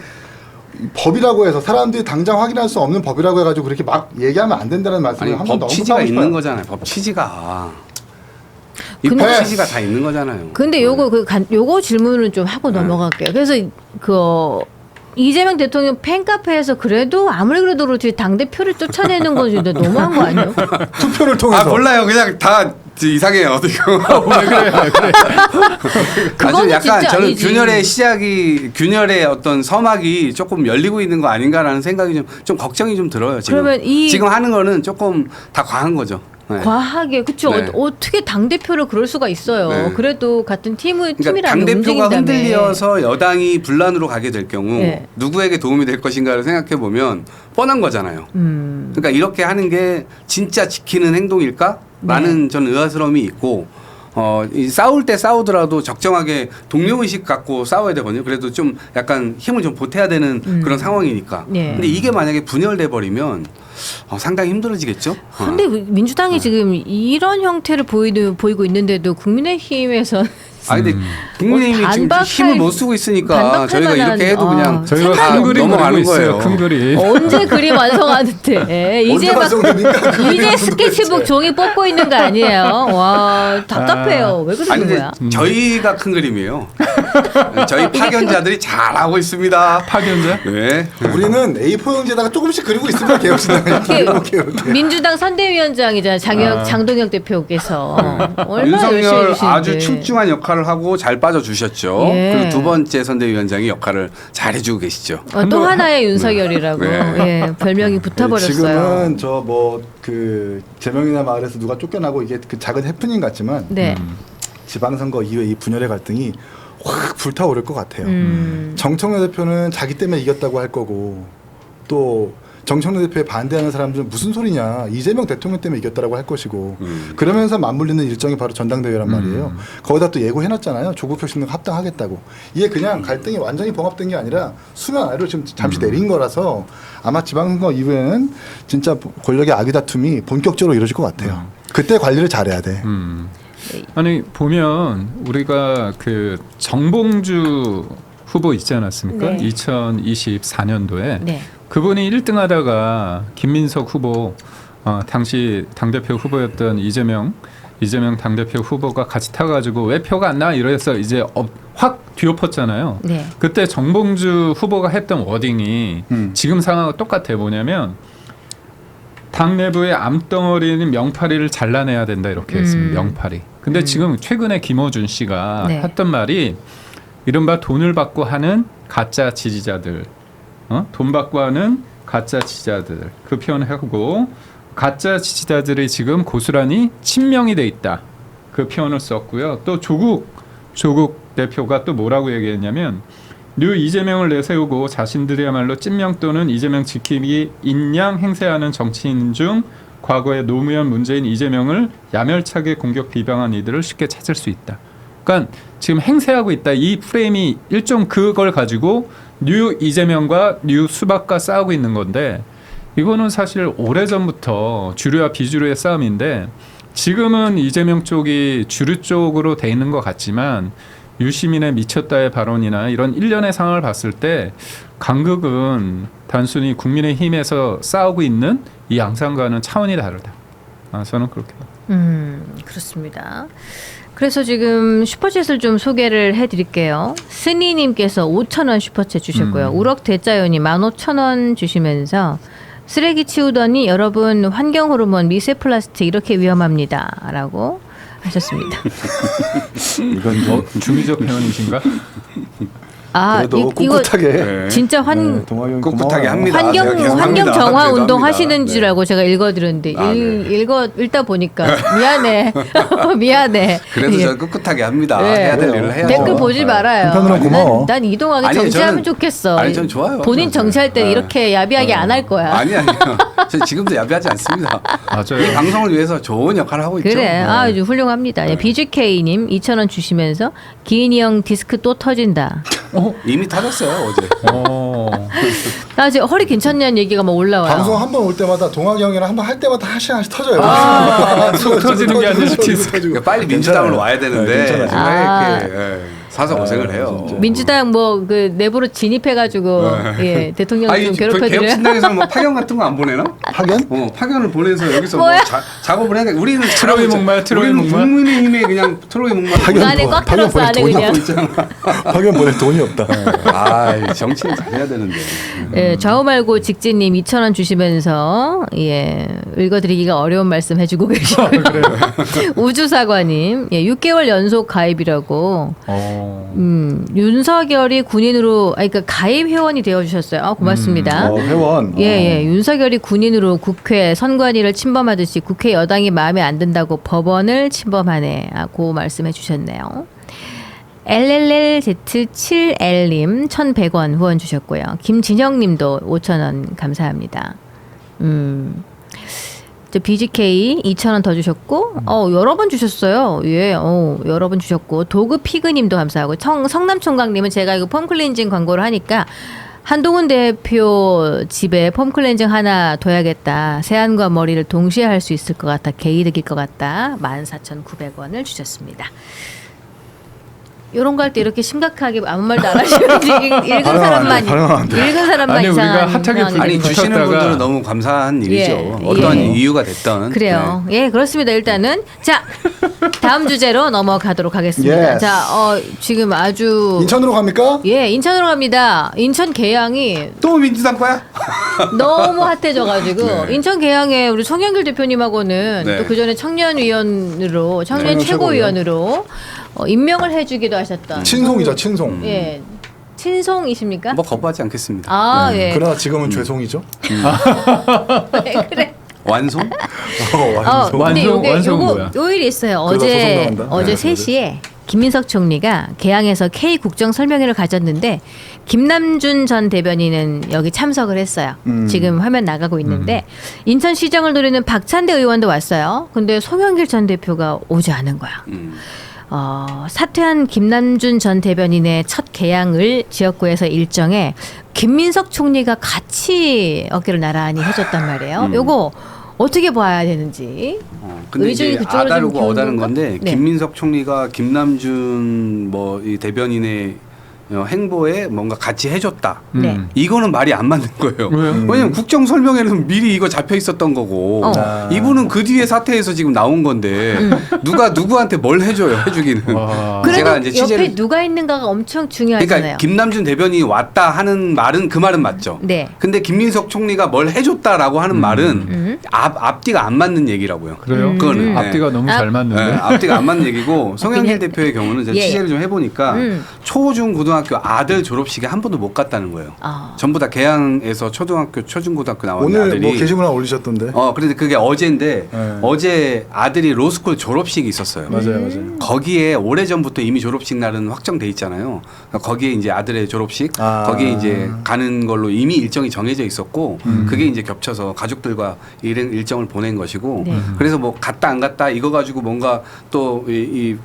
법이라고 해서 사람들이 당장 확인할 수 없는 법이라고 해가지고 그렇게 막 얘기하면 안 된다는 말씀을 아니, 한번 법 더 취지가 언급하고 있는 싶어요. 거잖아요. 법 취지가. 이 근데- 법 취지가 다 있는 거잖아요. 근데 요거 질문을 좀 하고 넘어갈게요. 그래서 이재명 대통령 팬카페에서 그래도 아무리 그래도 그렇지 당 대표를 쫓아내는 건 진짜 너무한 거 아니에요? 투표를 통해서. 몰라요. 그냥 다 이상해요. 지금. 왜 그래? 아주 그거는 약간 진짜 저는 아니지. 균열의 어떤 서막이 조금 열리고 있는 거 아닌가라는 생각이 좀 걱정이 좀 들어요. 지금. 그러면 지금 하는 거는 조금 다 과한 거죠. 네. 과하게 그쵸? 네. 어떻게 당 대표를 그럴 수가 있어요? 네. 그래도 같은 그러니까 팀이라면 당대표가 움직인다며. 흔들려서 여당이 분란으로 가게 될 경우 네. 누구에게 도움이 될 것인가를 생각해 보면 뻔한 거잖아요. 그러니까 이렇게 하는 게 진짜 지키는 행동일까? 라는 저는 의아스러움이 있고 이 싸울 때 싸우더라도 적정하게 동료의식 갖고 싸워야 되거든요. 그래도 좀 약간 힘을 좀 보태야 되는 그런 상황이니까. 네. 근데 이게 만약에 분열돼 버리면 상당히 힘들어지겠죠. 근데 민주당이 지금 이런 형태를 보이고 있는데도 국민의힘에서 근데 국민의힘이 지금 반박할- 힘을 못 쓰고 있으니까 반박할 저희가 만한- 이렇게 해도 그냥 저희가 다 큰 그림 그리고 넘어가는 있어요. 거예요. 큰 그림. 언제 그림 완성하는데 이제 막 완성되니까 이제 스케치북 종이 뽑고 있는 거 아니에요? 와 답답해요. 왜 아니 그러는 근데 거야? 저희가 큰 그림이에요. 저희 파견자들이 잘하고 있습니다. 파견자? 네. 우리는 A4 용지에다가 조금씩 그리고 있습니다. 개혁신당. 이렇게. 민주당 선대위원장이자 장동혁 대표께서 얼마나 열심히 윤석열 해주시는데. 아주 출중한 역할을 하고 잘 빠져주셨죠. 예. 그리고 두 번째 선대위원장이 역할을 잘 해주고 계시죠. 또 하나의 윤석열이라고 네. 예, 별명이 붙어버렸어요. 지금은 저 뭐 그 제명이나 마을에서 누가 쫓겨나고 이게 그 작은 해프닝 같지만 네. 지방선거 이후에 이 분열의 갈등이 확 불타오를 것 같아요. 정청래 대표는 자기 때문에 이겼다고 할 거고 또 정청래 대표에 반대하는 사람들은 무슨 소리냐 이재명 대통령 때문에 이겼다라고 할 것이고 그러면서 맞물리는 일정이 바로 전당대회란 말이에요. 거기다 또 예고해놨잖아요. 조국 혁신당 합당하겠다고. 이게 그냥 갈등이 완전히 봉합된 게 아니라 수면 아래로 지금 잠시 내린 거라서 아마 지방선거 이후에는 진짜 권력의 아기다툼이 본격적으로 이루어질 것 같아요. 그때 관리를 잘해야 돼. 아니 보면 우리가 그 정봉주 후보 있지 않았습니까? 네. 2024년도에 네. 그분이 1등하다가 김민석 후보 당시 당대표 후보였던 이재명 당대표 후보가 같이 타가지고 왜 표가 안 나 이래서 이제 확 뒤엎었잖아요. 네. 그때 정봉주 후보가 했던 워딩이 지금 상황과 똑같아요. 뭐냐면 당 내부의 암덩어리는 명파리를 잘라내야 된다 이렇게 했습니다. 명파리. 근데 지금 최근에 김어준 씨가 네. 했던 말이 이른바 돈을 받고 하는 가짜 지지자들, 돈 받고 하는 가짜 지지자들 그 표현을 하고 가짜 지지자들이 지금 고스란히 친명이 돼 있다 그 표현을 썼고요. 또 조국 대표가 또 뭐라고 얘기했냐면 뉴 이재명을 내세우고 자신들이야말로 찐명 또는 이재명 지키기 인양 행세하는 정치인 중 과거의 노무현 문재인 이재명을 야멸차게 공격 비방한 이들을 쉽게 찾을 수 있다. 그러니까 지금 행세하고 있다. 이 프레임이 일종 그걸 가지고 뉴 이재명과 뉴 수박과 싸우고 있는 건데 이거는 사실 오래전부터 주류와 비주류의 싸움인데 지금은 이재명 쪽이 주류 쪽으로 돼 있는 것 같지만 유시민의 미쳤다의 발언이나 이런 일련의 상황을 봤을 때 간극은 단순히 국민의힘에서 싸우고 있는 이 양상과는 차원이 다르다. 저는 그렇게 봐요. 그렇습니다. 그래서 지금 슈퍼챗을 좀 소개를 해드릴게요. 스니님께서 5,000원 슈퍼챗 주셨고요. 우럭 대자연이 15,000원 주시면서 쓰레기 치우더니 여러분 환경 호르몬 미세 플라스틱 이렇게 위험합니다라고 하셨습니다. 이건 좀 중의적 표현이신가? 아, 그래도 꿋꿋하게 네. 진짜 동학이 꿋꿋하게 합니다. 환경 제가 계속 환경 합니다. 정화 그래도 운동 합니다. 하시는 줄 네. 알고 제가 읽어드렸는데 아, 네. 읽다 보니까 미안해 미안해. 그래도 예. 저 꿋꿋하게 합니다. 네. 해야 될 일을 해야죠. 댓글 보지 말아요. 한편으로는 고마워. 난 이동하게 아니, 정치하면 저는- 좋겠어. 아니, 전 좋아요. 본인 저는. 정치할 때 네. 이렇게 야비하게 안 할 거야. 아니요. 저 지금도 야비하지 않습니다. 맞아요. 이 방송을 위해서 좋은 역할을 하고 있죠. 그래, 네. 아주 훌륭합니다. 예, BGK님 2,000원 주시면서 기인이 형 디스크 또 터진다. 이미 터졌어요 어제. 나 지금 허리 괜찮냐는 얘기가 막 올라와요. 방송 한 번 올 때마다 동학이 형이랑 한 번 할 때마다 하나씩 터져요. 속 터지는 게 아니라 디스크. 터지고. 빨리 민주당으로 와야 되는데 괜찮아요. 지금 아. 이렇게 사서 고생을 해요. 진짜. 민주당 뭐 그 내부로 진입해가지고 예, 대통령 좀 괴롭혀드려요. 개혁신당에서는 뭐 파견 같은 거 안 보내나? 파견? 파견을 보내서 여기서 뭐야? 뭐 작업을 해야 돼. 우리는 트로이 목마야, 트로이 우리는 목마. 국민의힘에 그냥 트로이 목마. 안에 꽉 파견 들었어, 안에 보낼 돈이 그냥. 없고 파견 보낼 돈이 없다. 아, 정치는 잘해야 되는데. 예, 좌우 말고 직진님 2,000원 주시면서 예, 읽어드리기가 어려운 말씀 해주고 계시고요. 우주사관님 예, 6개월 연속 가입이라고. 윤석열이 군인으로 그러니까 가입 회원이 되어주셨어요. 아, 고맙습니다. 회원. 예, 윤석열이 군인으로 국회 선관위를 침범하듯이 국회 여당이 마음에 안 든다고 법원을 침범하네라고 말씀해 주셨네요. LLLZ7L님 1,100원 후원 주셨고요. 김진영님도 5,000원 감사합니다. 저 BGK 2,000원 더 주셨고, 여러 번 주셨어요. 예, 여러 번 주셨고, 도그 피그님도 감사하고, 성남총각님은 제가 이거 펌클렌징 광고를 하니까 한동훈 대표 집에 펌클렌징 하나 둬야겠다. 세안과 머리를 동시에 할 수 있을 것 같아. 개이득일 것 같다. 14,900원을 주셨습니다. 이런 거 할 때 이렇게 심각하게 아무 말도 안 하시는지 읽은 사람만 반응하면 안 돼. 읽은 사람만 아니, 우리가 이상한 핫하게 상황이 아니 되는 거죠. 주시는 붙였다가- 분들은 너무 감사한 일이죠. 예, 어떤 예. 이유가 됐던. 그래요. 예, 그렇습니다. 일단은 자 다음 주제로 넘어가도록 하겠습니다. Yes. 자, 지금 아주 인천으로 갑니까? 예, 인천으로 갑니다. 인천 계양이 또 민주당 거야? 너무 핫해져가지고 네. 인천 계양에 우리 송영길 대표님하고는 네. 또 그 전에 청년위원으로 청년 청년 최고위원으로 임명을 해주기도 하셨던 친송이죠, 친송. 예, 친송이십니까? 뭐 거부하지 않겠습니다. 아, 네. 예. 그러나 지금은 죄송이죠. 왜 그래? 완송? 완송. 근데 완송, 완송은 뭐야? 요 일이 있어요. 그러다 어제 소송 나온다. 어제 네, 3시에 김민석 총리가 개항에서 K 국정 설명회를 가졌는데 김남준 전 대변인은 여기 참석을 했어요. 지금 화면 나가고 있는데 인천시장을 노리는 박찬대 의원도 왔어요. 근데 송영길 전 대표가 오지 않은 거야. 사퇴한 김남준 전 대변인의 첫 개항을 지역구에서 일정에 김민석 총리가 같이 어깨를 나란히 해줬단 말이에요. 요거 어떻게 봐야 되는지. 근데 의중이 이제 그쪽으로 좀 아다르고 기우는 어다른 건가? 건데 네. 김민석 총리가 김남준 뭐 이 대변인의 행보에 뭔가 같이 해줬다. 네. 이거는 말이 안 맞는 거예요. 왜요? 왜냐면 국정 설명회는 미리 이거 잡혀 있었던 거고 이분은 그 뒤에 사태에서 지금 나온 건데 누가 누구한테 뭘 해줘요? 해주기는. 와. 그래도 제가 이제 옆에 취재를- 누가 있는가가 엄청 중요하잖아요. 그러니까 김남준 대변인이 왔다 하는 말은 그 말은 맞죠. 네. 근데 김민석 총리가 뭘 해줬다라고 하는 말은 앞뒤가 안 맞는 얘기라고요. 그래요? 그거는 네. 앞뒤가 너무 아. 잘 맞는데. 네, 앞뒤가 안 맞는 얘기고 송영길 그냥- 대표의 경우는 제가 예, 취재를 좀 해보니까 초중 고등학교 아들 졸업식에 한 번도 못 갔다는 거예요. 아. 전부 다 개항에서 초등학교 초중고등학교 나온 오늘 아들이 뭐 게시물 하나 올리셨던데. 그런데 그게 어제인데 네. 어제 아들이 로스쿨 졸업식이 있었어요. 맞아요. 거기에 오래전부터 이미 졸업식 날은 확정돼 있잖아요. 그러니까 거기에 이제 아들의 졸업식 아. 거기에 이제 가는 걸로 이미 일정이 정해져 있었고 그게 이제 겹쳐서 가족들과 일정을 보낸 것이고 네. 그래서 뭐 갔다 안 갔다 이거 가지고 뭔가 또 이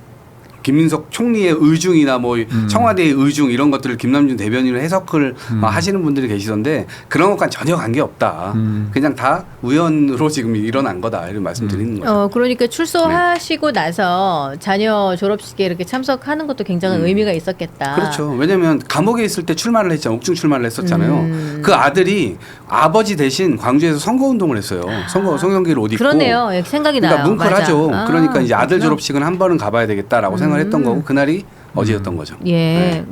김민석 총리의 의중이나 뭐 청와대의 의중 이런 것들을 김남준 대변인으로 해석을 하시는 분들이 계시던데 그런 것과는 전혀 관계 없다. 그냥 다 우연으로 지금 일어난 거다 이런 말씀드리는 거죠. 그러니까 출소하시고 나서 자녀 졸업식에 이렇게 참석하는 것도 굉장히 의미가 있었겠다. 그렇죠. 왜냐하면 감옥에 있을 때 출마를 했잖아요. 옥중 출마를 했었잖아요. 그 아들이 아버지 대신 광주에서 선거운동을 했어요. 송영길 옷 입고. 그러네요. 예, 생각이 그러니까 나요. 뭉클하죠. 맞아. 그러니까 이제 아들 그렇구나. 졸업식은 한 번은 가봐야 되겠다라고 생각을 했던 거고 그날이 어제였던 거죠. 예, 네.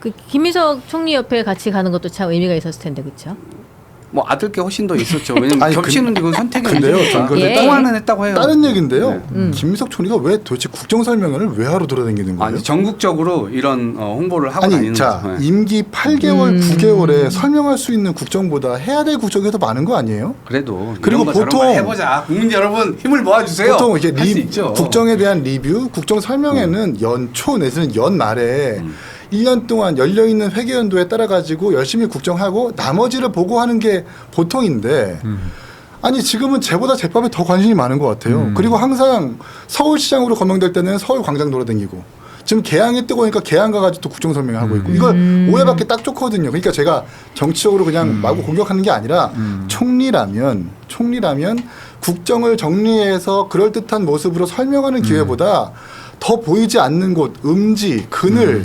그 김민석 총리 옆에 같이 가는 것도 참 의미가 있었을 텐데, 그렇죠? 뭐 아들께 훨씬 더 있었죠. 왜냐면 아니, 겹치는 이건 선택이 근데요, 아니니까. 근데 통화는 했다고 해요. 다른 얘기인데요. 네. 김민석 총리가 왜 도대체 국정 설명회를 왜 하러 돌아다니는 거예요? 아니, 전국적으로 이런 홍보를 하고 아니, 다니는 자, 거죠. 네. 임기 8개월, 9개월에 설명할 수 있는 국정보다 해야 될 국정이 더 많은 거 아니에요? 그래도 그리고 이런 거 저런 거 보통- 해보자. 국민 여러분 힘을 모아주세요. 보통 이제 할 수 있죠. 국정에 대한 리뷰, 국정 설명회는 연초 내지는 연말에 1년 동안 열려 있는 회계연도에 따라 가지고 열심히 국정하고 나머지를 보고하는 게 보통인데 아니 지금은 쟤보다 제밥에 더 관심이 많은 것 같아요. 그리고 항상 서울시장으로 거명될 때는 서울 광장 돌아다니고 지금 개항이 뜨고 오니까 개항 가가지고 또 국정 설명을 하고 있고 이걸 오해받기 딱 좋거든요. 그러니까 제가 정치적으로 그냥 마구 공격하는 게 아니라 총리라면 국정을 정리해서 그럴듯한 모습으로 설명하는 기회보다 더 보이지 않는 곳, 음지, 그늘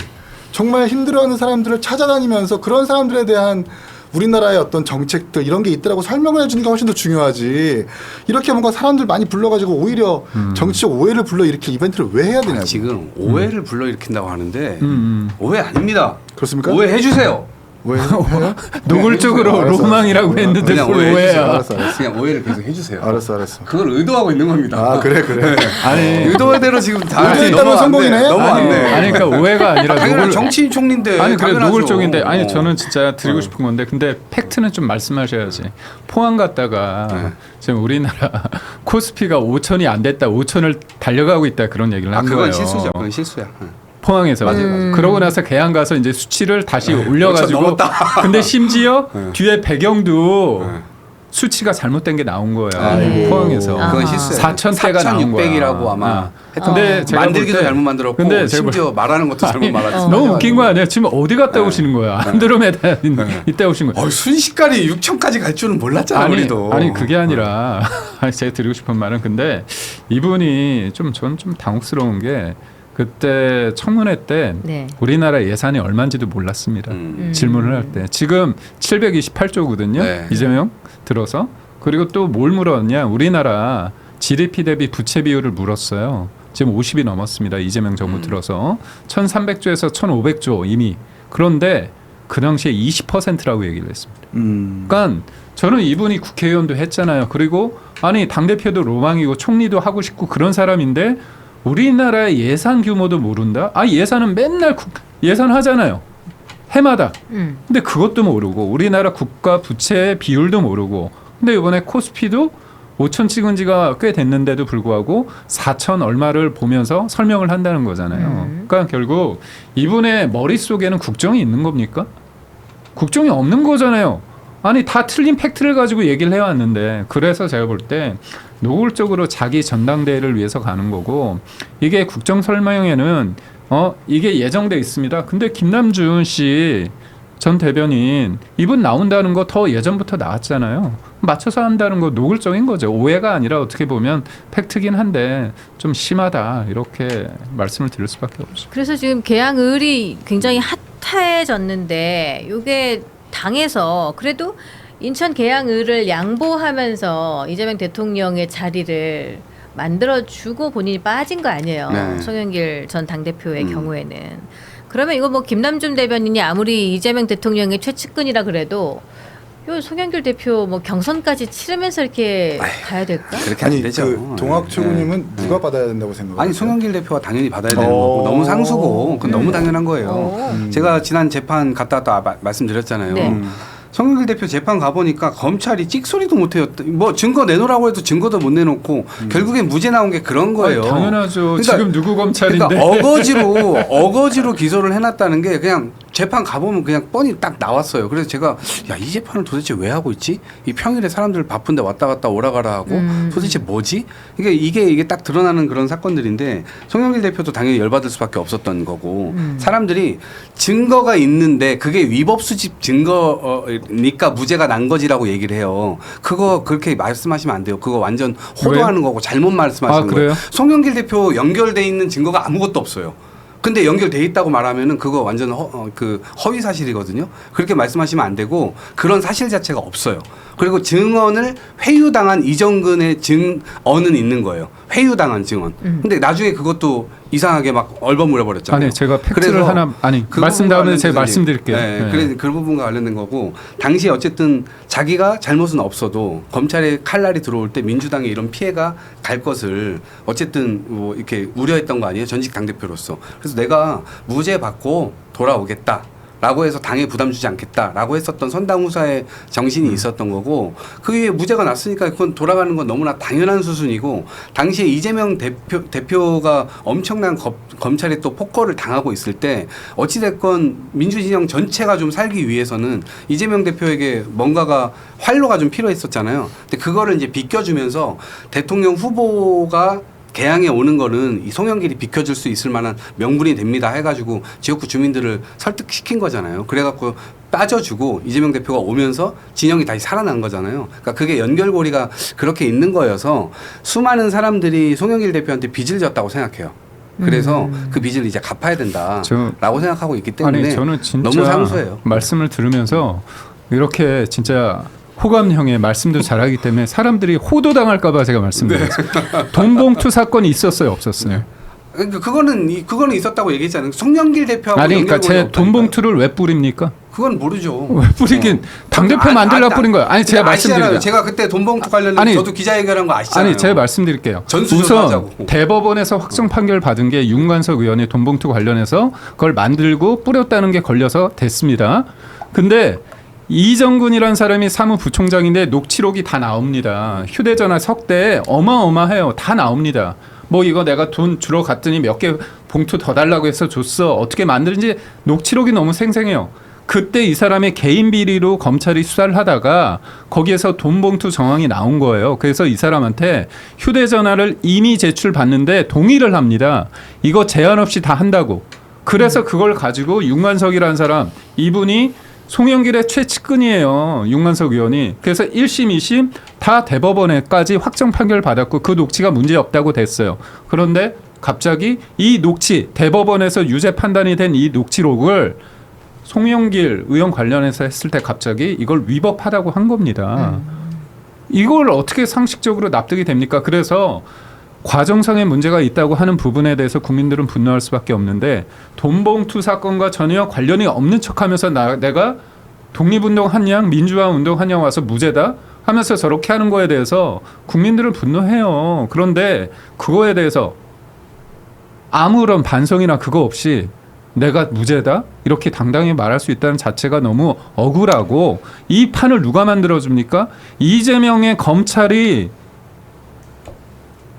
정말 힘들어하는 사람들을 찾아다니면서 그런 사람들에 대한 우리나라의 어떤 정책들 이런 게 있더라고 설명을 해주는 게 훨씬 더 중요하지. 이렇게 뭔가 사람들 많이 불러가지고 오히려 정치적 오해를 불러일으킬 이벤트를 왜 해야 되냐고. 지금 오해를 불러일으킨다고 하는데 오해 아닙니다. 그렇습니까? 오해해 주세요. 왜 해요? 노골적으로 알았어, 로망이라고 알았어. 했는데 그냥 그 오해해 주세요. 오해야. 알았어. 그냥 오해를 계속 해주세요. 알았어. 그걸 의도하고 있는 겁니다. 아 그래. 아니 의도대로 지금 다 의도했다면 성공이네? 넘어왔네. 아니 그러니까 오해가 아니라 당연히 정치인 총리인데 아니 그래 당연하죠. 노골적인데 아니 저는 진짜 드리고 싶은 건데 근데 팩트는 좀 말씀하셔야지. 포항 갔다가 지금 우리나라 코스피가 5천이 안 됐다 5천을 달려가고 있다 그런 얘기를 한 그건 거예요. 실수죠. 그건 실수야. 포항에서 맞아요. 그러고 나서 개항 가서 이제 수치를 다시 올려가지고 넘었다. 근데 심지어 뒤에 배경도 네. 수치가 잘못된 게 나온 거야. 아이고. 포항에서 그건 실수예요. 4,000대가 나온 거야. 4,600이라고 아마 아. 했던 근데 제가 만들기도 볼 때- 잘못 만들었고 근데 제가 볼 심지어 말하는 것도 잘못 말았지. 너무 웃긴 거 아니에요? 지금 어디 갔다 오시는 거야? 안드로메다 이때 오신 거야. 순식간에 6천까지 갈 줄은 몰랐잖아 우리도. 아니 그게 아니라 제가 드리고 싶은 말은 근데 이분이 전 좀 당혹스러운 게 그때 청문회 때 네. 우리나라 예산이 얼마인지도 몰랐습니다. 질문을 할 때 지금 728조거든요. 네. 이재명 들어서 그리고 또 뭘 물었냐? 우리나라 GDP 대비 부채 비율을 물었어요. 지금 50이 넘었습니다. 이재명 정부 들어서 1,300조에서 1,500조 이미. 그런데 그 당시에 20%라고 얘기를 했습니다. 그러니까 저는 이분이 국회의원도 했잖아요. 그리고 아니 당대표도 로망이고 총리도 하고 싶고 그런 사람인데 우리나라의 예산 규모도 모른다? 아 예산은 맨날 예산 하잖아요. 해마다. 근데 그것도 모르고 우리나라 국가 부채 비율도 모르고 근데 이번에 코스피도 5천 찍은 지가 꽤 됐는데도 불구하고 4천 얼마를 보면서 설명을 한다는 거잖아요. 그러니까 결국 이분의 머릿속에는 국정이 있는 겁니까? 국정이 없는 거잖아요. 아니 다 틀린 팩트를 가지고 얘기를 해왔는데 그래서 제가 볼 때 노골적으로 자기 전당대회를 위해서 가는 거고 이게 국정 설명회는 이게 예정돼 있습니다. 근데 김남준 씨 전 대변인 이분 나온다는 거 더 예전부터 나왔잖아요. 맞춰서 한다는 거 노골적인 거죠. 오해가 아니라 어떻게 보면 팩트긴 한데 좀 심하다 이렇게 말씀을 드릴 수밖에 없죠. 그래서 지금 개항을이 굉장히 핫해졌는데 이게 당에서 그래도 인천 개항을을 양보하면서 이재명 대통령의 자리를 만들어주고 본인이 빠진 거 아니에요. 네. 송영길 전 당대표의 경우에는. 그러면 이거 뭐 김남준 대변인이 아무리 이재명 대통령의 최측근이라 그래도 요 송영길 대표 뭐 경선까지 치르면서 이렇게 가야 될까? 그렇게 안 아니 되죠. 그 동학최고님은 누가 받아야 된다고 생각하세요? 아니 송영길 대표가 당연히 받아야 되는 거고 너무 상수고 그건 너무 당연한 거예요. 제가 지난 재판 갔다 왔다 말씀드렸잖아요. 네. 송영길 대표 재판 가보니까 검찰이 찍소리도 못해요. 뭐 증거 내놓으라고 해도 증거도 못 내놓고 결국엔 무죄 나온 게 그런 거예요. 아니, 당연하죠. 그러니까- 지금 누구 검찰인데. 그러니까 어거지로 기소를 해놨다는 게 그냥 재판 가보면 그냥 뻔히 딱 나왔어요. 그래서 제가 야, 이 재판을 도대체 왜 하고 있지? 이 평일에 사람들 바쁜데 왔다 갔다 오라가라 하고 도대체 뭐지? 이게 딱 드러나는 그런 사건들인데 송영길 대표도 당연히 열받을 수밖에 없었던 거고 사람들이 증거가 있는데 그게 위법 수집 증거니까 무죄가 난 거지라고 얘기를 해요. 그거 그렇게 말씀하시면 안 돼요. 그거 완전 호도하는 거고 잘못 말씀하시는 그래요? 거예요. 송영길 대표 연결돼 있는 증거가 아무것도 없어요. 근데 연결돼 있다고 말하면은 그거 완전 허위 사실이거든요. 그렇게 말씀하시면 안 되고 그런 사실 자체가 없어요. 그리고 증언을 회유당한 이정근의 증언은 있는 거예요. 회유당한 증언. 근데 나중에 그것도 이상하게 막 얼버무려버렸잖아요. 아니 제가 팩트를 그래서 하나 그 말씀 부분과 다음에 제가 관련돼서 말씀드릴게요. 네, 네. 그래 그 부분과 관련된 거고 당시에 어쨌든 자기가 잘못은 없어도 검찰의 칼날이 들어올 때 민주당에 이런 피해가 갈 것을 어쨌든 뭐 이렇게 우려했던 거 아니에요? 전직 당 대표로서. 그래서 내가 무죄 받고 돌아오겠다. 라고 해서 당에 부담 주지 않겠다라고 했었던 선당후사의 정신이 있었던 거고 그게 무죄가 났으니까 그건 돌아가는 건 너무나 당연한 수순이고 당시에 이재명 대표가 엄청난 검찰에 또 폭거를 당하고 있을 때 어찌됐건 민주진영 전체가 좀 살기 위해서는 이재명 대표에게 뭔가가 활로가 좀 필요했었잖아요. 근데 그거를 이제 비껴주면서 대통령 후보가 개항에 오는 거는 이 송영길이 비켜줄 수 있을 만한 명분이 됩니다 해가지고 지역구 주민들을 설득시킨 거잖아요. 그래갖고 빠져주고 이재명 대표가 오면서 진영이 다시 살아난 거잖아요. 그러니까 그게 연결고리가 그렇게 있는 거여서 수많은 사람들이 송영길 대표한테 빚을 졌다고 생각해요. 그래서 그 빚을 이제 갚아야 된다라고 생각하고 있기 때문에 아니 저는 진짜 너무 상수해요. 말씀을 들으면서 이렇게 진짜 호감형의 말씀도 잘하기 때문에 사람들이 호도당할까봐 제가 말씀드렸어요. 돈봉투 사건이 있었어요, 없었어요? 그러니까 그거는 있었다고 얘기했잖아요. 송영길 대표하고 아니, 그러니까 제 연결고리가 돈봉투를 왜 뿌립니까? 그건 모르죠. 왜 뿌리긴 당대표 만들려고 뿌린 거예요. 아니 제가 말씀드릴게요. 제가 그때 돈봉투 관련해서 저도 기자회견한 거 아시잖아요. 아니 제가 말씀드릴게요. 전수 좀 우선 하자고. 대법원에서 확정 판결 받은 게 윤관석 의원이 돈봉투 관련해서 그걸 만들고 뿌렸다는 게 걸려서 됐습니다. 근데 이정근이라는 사람이 사무부총장인데 녹취록이 다 나옵니다. 휴대전화 석대에 어마어마해요. 다 나옵니다. 뭐 이거 내가 돈 주러 갔더니 몇 개 봉투 더 달라고 해서 줬어. 어떻게 만드는지 녹취록이 너무 생생해요. 그때 이 사람의 개인 비리로 검찰이 수사를 하다가 거기에서 돈봉투 정황이 나온 거예요. 그래서 이 사람한테 휴대전화를 이미 제출받는데 동의를 합니다. 이거 제한 없이 다 한다고. 그래서 그걸 가지고 윤관석이라는 사람 이분이 송영길의 최측근이에요. 윤관석 의원이. 그래서 1심, 2심 다 대법원에까지 확정 판결 받았고 그 녹취가 문제없다고 됐어요. 그런데 갑자기 이 녹취, 대법원에서 유죄 판단이 된 이 녹취록을 송영길 의원 관련해서 했을 때 갑자기 이걸 위법하다고 한 겁니다. 이걸 어떻게 상식적으로 납득이 됩니까? 그래서 과정상의 문제가 있다고 하는 부분에 대해서 국민들은 분노할 수밖에 없는데 돈봉투 사건과 전혀 관련이 없는 척하면서 내가 독립운동 한 양, 민주화 운동 한 양 와서 무죄다 하면서 저렇게 하는 거에 대해서 국민들은 분노해요. 그런데 그거에 대해서 아무런 반성이나 그거 없이 내가 무죄다 이렇게 당당히 말할 수 있다는 자체가 너무 억울하고 이 판을 누가 만들어줍니까? 이재명의 검찰이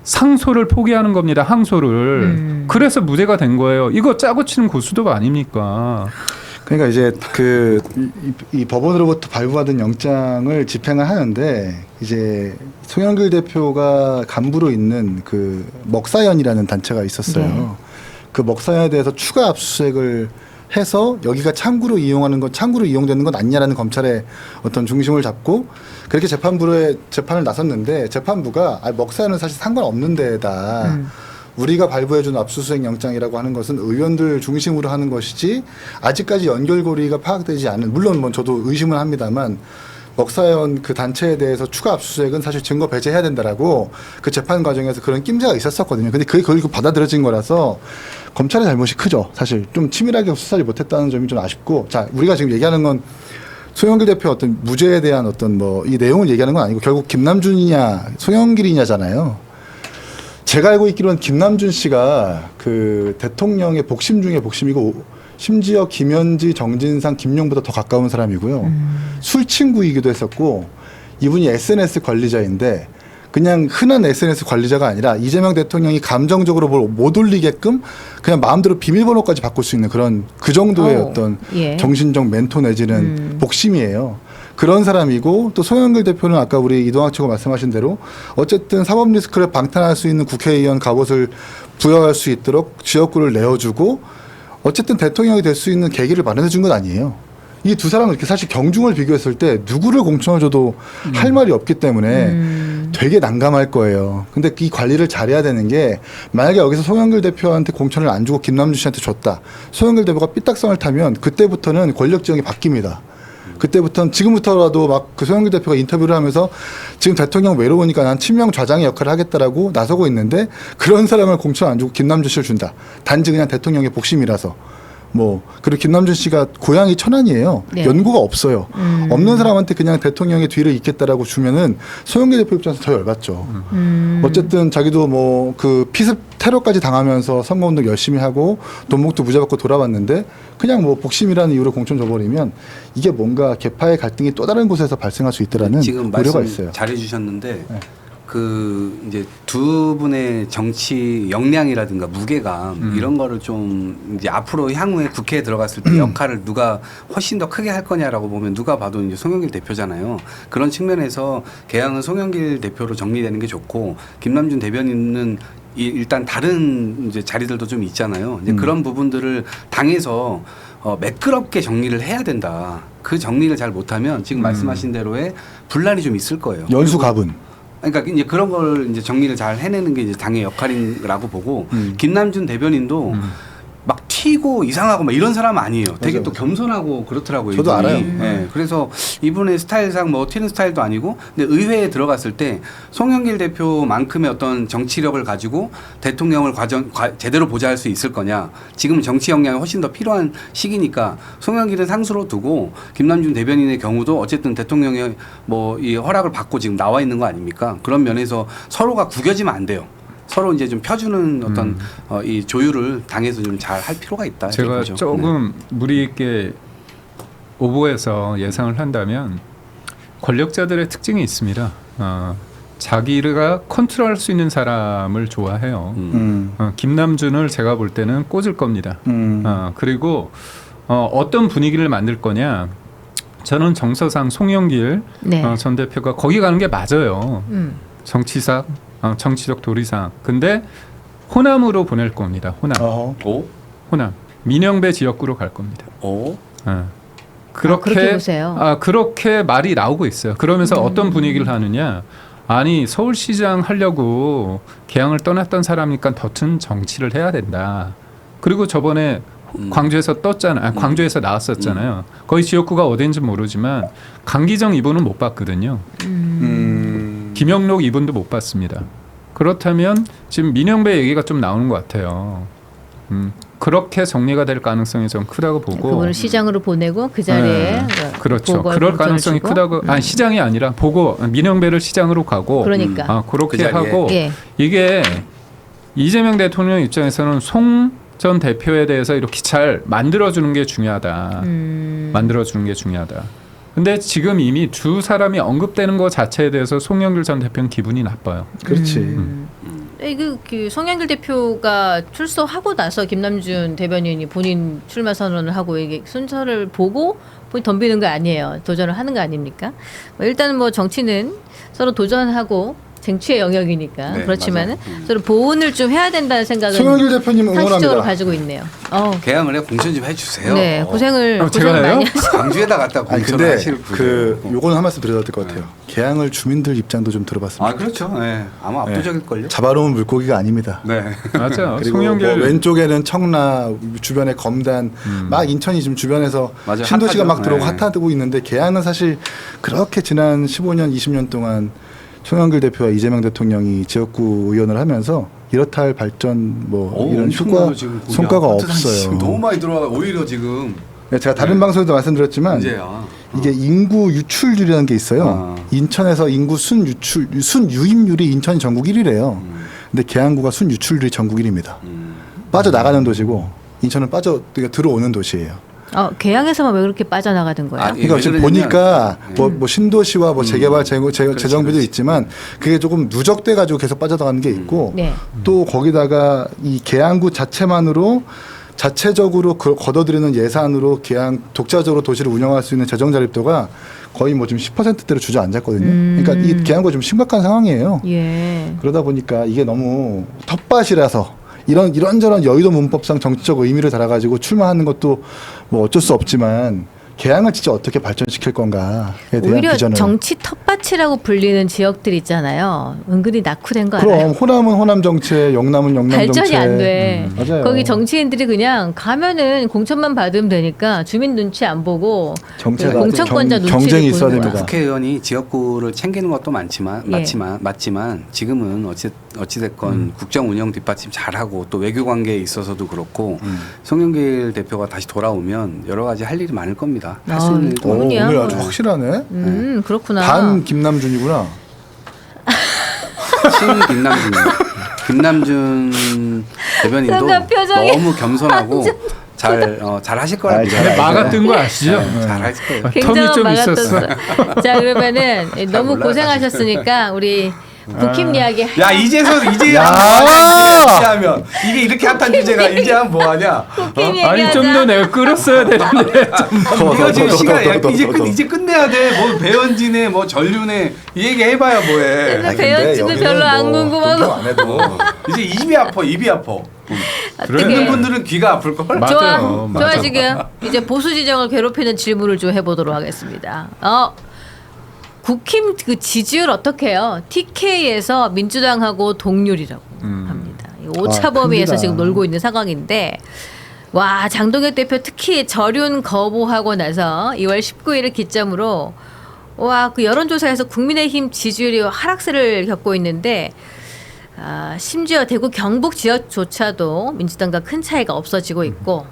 상소를 포기하는 겁니다. 항소를. 그래서 무죄가 된 거예요. 이거 짜고 치는 고수도 아닙니까? 그러니까 이제 이 법원으로부터 발부받은 영장을 집행을 하는데 이제 송영길 대표가 간부로 있는 그 먹사연이라는 단체가 있었어요. 그 먹사연에 대해서 추가 압수수색을 해서 여기가 창구로 이용하는 건 창구로 이용되는 건 아니냐라는 검찰의 어떤 중심을 잡고 그렇게 재판을 나섰는데 재판부가 먹사연은 사실 상관없는 데에다 우리가 발부해준 압수수색 영장이라고 하는 것은 의원들 중심으로 하는 것이지 아직까지 연결고리가 파악되지 않은 물론 뭐 저도 의심은 합니다만 먹사연 그 단체에 대해서 추가 압수수색은 사실 증거 배제해야 된다라고 그 재판 과정에서 그런 낌새가 있었었거든요. 근데 그게 결국 받아들여진 거라서 검찰의 잘못이 크죠. 사실 좀 치밀하게 수사를 못했다는 점이 좀 아쉽고 자 우리가 지금 얘기하는 건 송영길 대표 어떤 무죄에 대한 어떤 뭐 이 내용을 얘기하는 건 아니고 결국 김남준이냐 송영길이냐잖아요. 제가 알고 있기로는 김남준 씨가 그 대통령의 복심 중에 복심이고 심지어 김현지, 정진상, 김용보다 더 가까운 사람이고요. 술 친구이기도 했었고 이분이 SNS 관리자인데 그냥 흔한 SNS 관리자가 아니라 이재명 대통령이 감정적으로 뭘 못 올리게끔 그냥 마음대로 비밀번호까지 바꿀 수 있는 그런 그 정도의 어떤 정신적 멘토 내지는 복심이에요. 그런 사람이고 또 송영길 대표는 아까 우리 이동학 최고 말씀하신 대로 어쨌든 사법 리스크를 방탄할 수 있는 국회의원 갑옷을 부여할 수 있도록 지역구를 내어주고 어쨌든 대통령이 될 수 있는 계기를 마련해 준 건 아니에요. 이 두 사람은 이렇게 사실 경중을 비교했을 때 누구를 공천을 줘도 할 말이 없기 때문에 되게 난감할 거예요. 근데 이 관리를 잘해야 되는 게 만약에 여기서 송영길 대표한테 공천을 안 주고 김남준 씨한테 줬다. 송영길 대표가 삐딱선을 타면 그때부터는 권력 지형이 바뀝니다. 그때부터는 지금부터라도 막 그 송영길 대표가 인터뷰를 하면서 지금 대통령 외로우니까 난 친명 좌장의 역할을 하겠다라고 나서고 있는데 그런 사람을 공천 안 주고 김남준 씨를 준다. 단지 그냥 대통령의 복심이라서. 뭐 그리고 김남준 씨가 고향이 천안이에요. 네. 연고가 없어요. 없는 사람한테 그냥 대통령의 뒤를 잇겠다라고 주면은 소영길 대표 입장에서 더 열받죠. 어쨌든 자기도 뭐 그 피습 테러까지 당하면서 선거운동 열심히 하고 돈목도 부자받고 돌아왔는데 그냥 뭐 복심이라는 이유로 공천 줘버리면 이게 뭔가 계파의 갈등이 또 다른 곳에서 발생할 수 있다라는 지금 우려가 말씀 있어요. 잘해주셨는데 네. 그 이제 두 분의 정치 역량이라든가 무게감 이런 거를 좀 이제 앞으로 향후에 국회에 들어갔을 때 역할을 누가 훨씬 더 크게 할 거냐라고 보면 누가 봐도 이제 송영길 대표잖아요. 그런 측면에서 개항은 송영길 대표로 정리되는 게 좋고 김남준 대변인은 일단 다른 이제 자리들도 좀 있잖아요. 이제 그런 부분들을 당에서 매끄럽게 정리를 해야 된다. 그 정리를 잘 못하면 지금 말씀하신 대로의 분란이 좀 있을 거예요. 연수 그리고 가분. 그러니까 이제 그런 걸 이제 정리를 잘 해내는 게 이제 당의 역할이라고 보고 김남준 대변인도 막 튀고 이상하고 막 이런 사람 아니에요. 되게 맞아요. 또 겸손하고 그렇더라고요. 저도 이분이. 알아요. 네, 그래서 이분의 스타일상 뭐 튀는 스타일도 아니고 근데 의회에 들어갔을 때 송영길 대표만큼의 어떤 정치력을 가지고 대통령을 제대로 보좌할 수 있을 거냐. 지금 정치 역량이 훨씬 더 필요한 시기니까 송영길은 상수로 두고 김남준 대변인의 경우도 어쨌든 대통령의 뭐 이 허락을 받고 지금 나와 있는 거 아닙니까? 그런 면에서 서로가 구겨지면 안 돼요. 서로 이제 좀 펴주는 어떤 이 조율을 당에서 좀 잘 할 필요가 있다. 제가 이거죠. 조금 무리 있게 오보해서 예상을 한다면 권력자들의 특징이 있습니다. 자기가 컨트롤할 수 있는 사람을 좋아해요. 김남준을 제가 볼 때는 꽂을 겁니다. 그리고 어떤 분위기를 만들 거냐. 저는 정서상 송영길 네. 전 대표가 거기 가는 게 맞아요. 정치상, 정치적 도리상. 근데 호남으로 보낼 겁니다. 호남. 오? 호남. 민영배 지역구로 갈 겁니다. 오? 그렇게 보세요. 그렇게 말이 나오고 있어요. 그러면서 어떤 분위기를 하느냐. 아니 서울시장 하려고 개항을 떠났던 사람이니까 더튼 정치를 해야 된다. 그리고 저번에 광주에서 떴잖아요. 광주에서 나왔었잖아요. 거기 지역구가 어딘지 모르지만 강기정 이분은 못 봤거든요. 김영록 이분도 못 봤습니다. 그렇다면 지금 민영배 얘기가 좀 나오는 것 같아요. 그렇게 정리가 될 가능성이 좀 크다고 보고. 그분을 시장으로 보내고 그 자리에 그렇죠. 보궐 그럴 공천을 가능성이 주고. 크다고. 아니 시장이 아니라 보고 민영배를 시장으로 가고. 그러니까. 그렇게 그 자리에. 하고 예. 이게 이재명 대통령 입장에서는 송 전 대표에 대해서 이렇게 잘 만들어주는 게 중요하다. 만들어주는 게 중요하다. 근데 지금 이미 두 사람이 언급되는 것 자체에 대해서 송영길 전 대표는 기분이 나빠요. 그렇지. 그 송영길 대표가 출소하고 나서 김남준 대변인이 본인 출마 선언을 하고 이게 순서를 보고 본인 덤비는 거 아니에요. 도전을 하는 거 아닙니까? 일단은 뭐 정치는 서로 도전하고 쟁취의 영역이니까 네, 그렇지만은 맞아요. 서로 보온을 좀 해야 된다는 생각은 송영길 대표님 상식적으로 응원합니다. 가지고 있네요. 개항을 해 공천 좀 해주세요. 네, 고생을 제가 많이 해요? 하시고. 광주에다 갖다 아니 공천을 근데 하실 그 분이에요. 요거는 한 말씀 드려야 될 것 같아요. 개항을 주민들 입장도 좀 들어봤습니다. 그렇죠. 네. 아마 압도적일걸요. 잡아놓은 물고기가 아닙니다. 네. 맞아요. 그리고 송영길 뭐 왼쪽에는 청라, 주변에 검단, 막 인천이 지금 주변에서 맞아요. 신도시가 막 핫하죠. 들어오고 네. 핫하고 있는데 개항은 사실 그렇게 지난 15년, 20년 동안 송영길 대표와 이재명 대통령이 지역구 의원을 하면서 이렇다 할 발전 뭐 이런 성과가 없어요. 너무 많이 들어와. 오히려 지금 네, 제가 다른 방송에도 말씀드렸지만 문제야. 이게 인구 유출률이라는 게 있어요. 인천에서 인구 순유입률이 인천이 전국 1위래요. 근데 계양구가 순유출률이 전국 1위입니다. 빠져나가는 도시고 인천은 들어오는 도시예요. 개항에서만 왜 그렇게 빠져나가는 거예요? 그러니까 지금 보니까 뭐 신도시와 뭐 재개발 재정비도 있지만 그게 조금 누적돼 가지고 계속 빠져나가는 게 있고 네. 또 거기다가 이 계양구 자체만으로 자체적으로 걷어들이는 예산으로 계양 독자적으로 도시를 운영할 수 있는 재정 자립도가 거의 뭐 지금 10%대로 주저앉았거든요. 그러니까 이 계양구가 좀 심각한 상황이에요. 예. 그러다 보니까 이게 너무 텃밭이라서 이런저런 여의도 문법상 정치적 의미를 달아가지고 출마하는 것도 뭐 어쩔 수 없지만 개항을 진짜 어떻게 발전시킬 건가에 대한 오히려 비전을. 정치 텃밭이라고 불리는 지역들 있잖아요. 은근히 낙후된 거 알아요? 그럼 호남은 호남 정체, 영남은 영남 정체. 발전이 안 돼. 맞아요. 거기 정치인들이 그냥 가면은 공천만 받으면 되니까 주민 눈치 안 보고 정체가 그 공천권자 눈치를 경쟁이 보는 있어야 거야. 됩니다. 국회의원이 지역구를 챙기는 것도 많지만 예. 맞지만 지금은 어찌됐건 국정 운영 뒷받침 잘하고 또 외교 관계에 있어서도 그렇고 송영길 대표가 다시 돌아오면 여러 가지 할 일이 많을 겁니다. 할 수 있는 일도 오, 그분이야. 오늘 아주 확실하네. 그렇구나. 반 김남준이구나. 김남준 대변인도 순간 표정이 너무 겸손하고 잘 하실 거라 아이, 믿어요. 마가 뜬 거 아시죠? 잘 하실 거예요. 텀이 굉장한 좀 마가 있었어. 떴어. 자 그러면은 너무 몰라요, 고생하셨으니까 우리 국힘 이야기 야 이제 야! 하면 이게 이렇게 핫한 주제가 이제 하면 뭐하냐? 국힘 아니 얘기하자. 좀 더 내가 끌었어야 되는데 이거 지금 시간 이제 끝내야 돼. 뭐 배현진의 뭐 전륜의 이 얘기 해봐야 뭐해. 근데 배현진은 별로 안 궁금하고. 안 해도. 이제 입이 아파. 어떻게 듣는 분들은 귀가 아플 걸. 맞아요. 좋아 맞아. 지금 이제 보수 지정을 괴롭히는 질문을 좀 해보도록 하겠습니다. 국힘 그 지지율 어떻게 해요? TK에서 민주당하고 동률이라고 합니다. 이 오차 범위에서 큽니다. 지금 놀고 있는 상황인데 와 장동혁 대표 특히 저륜 거부하고 나서 2월 19일을 기점으로 와 그 여론조사에서 국민의힘 지지율이 하락세를 겪고 있는데 심지어 대구 경북 지역조차도 민주당과 큰 차이가 없어지고 있고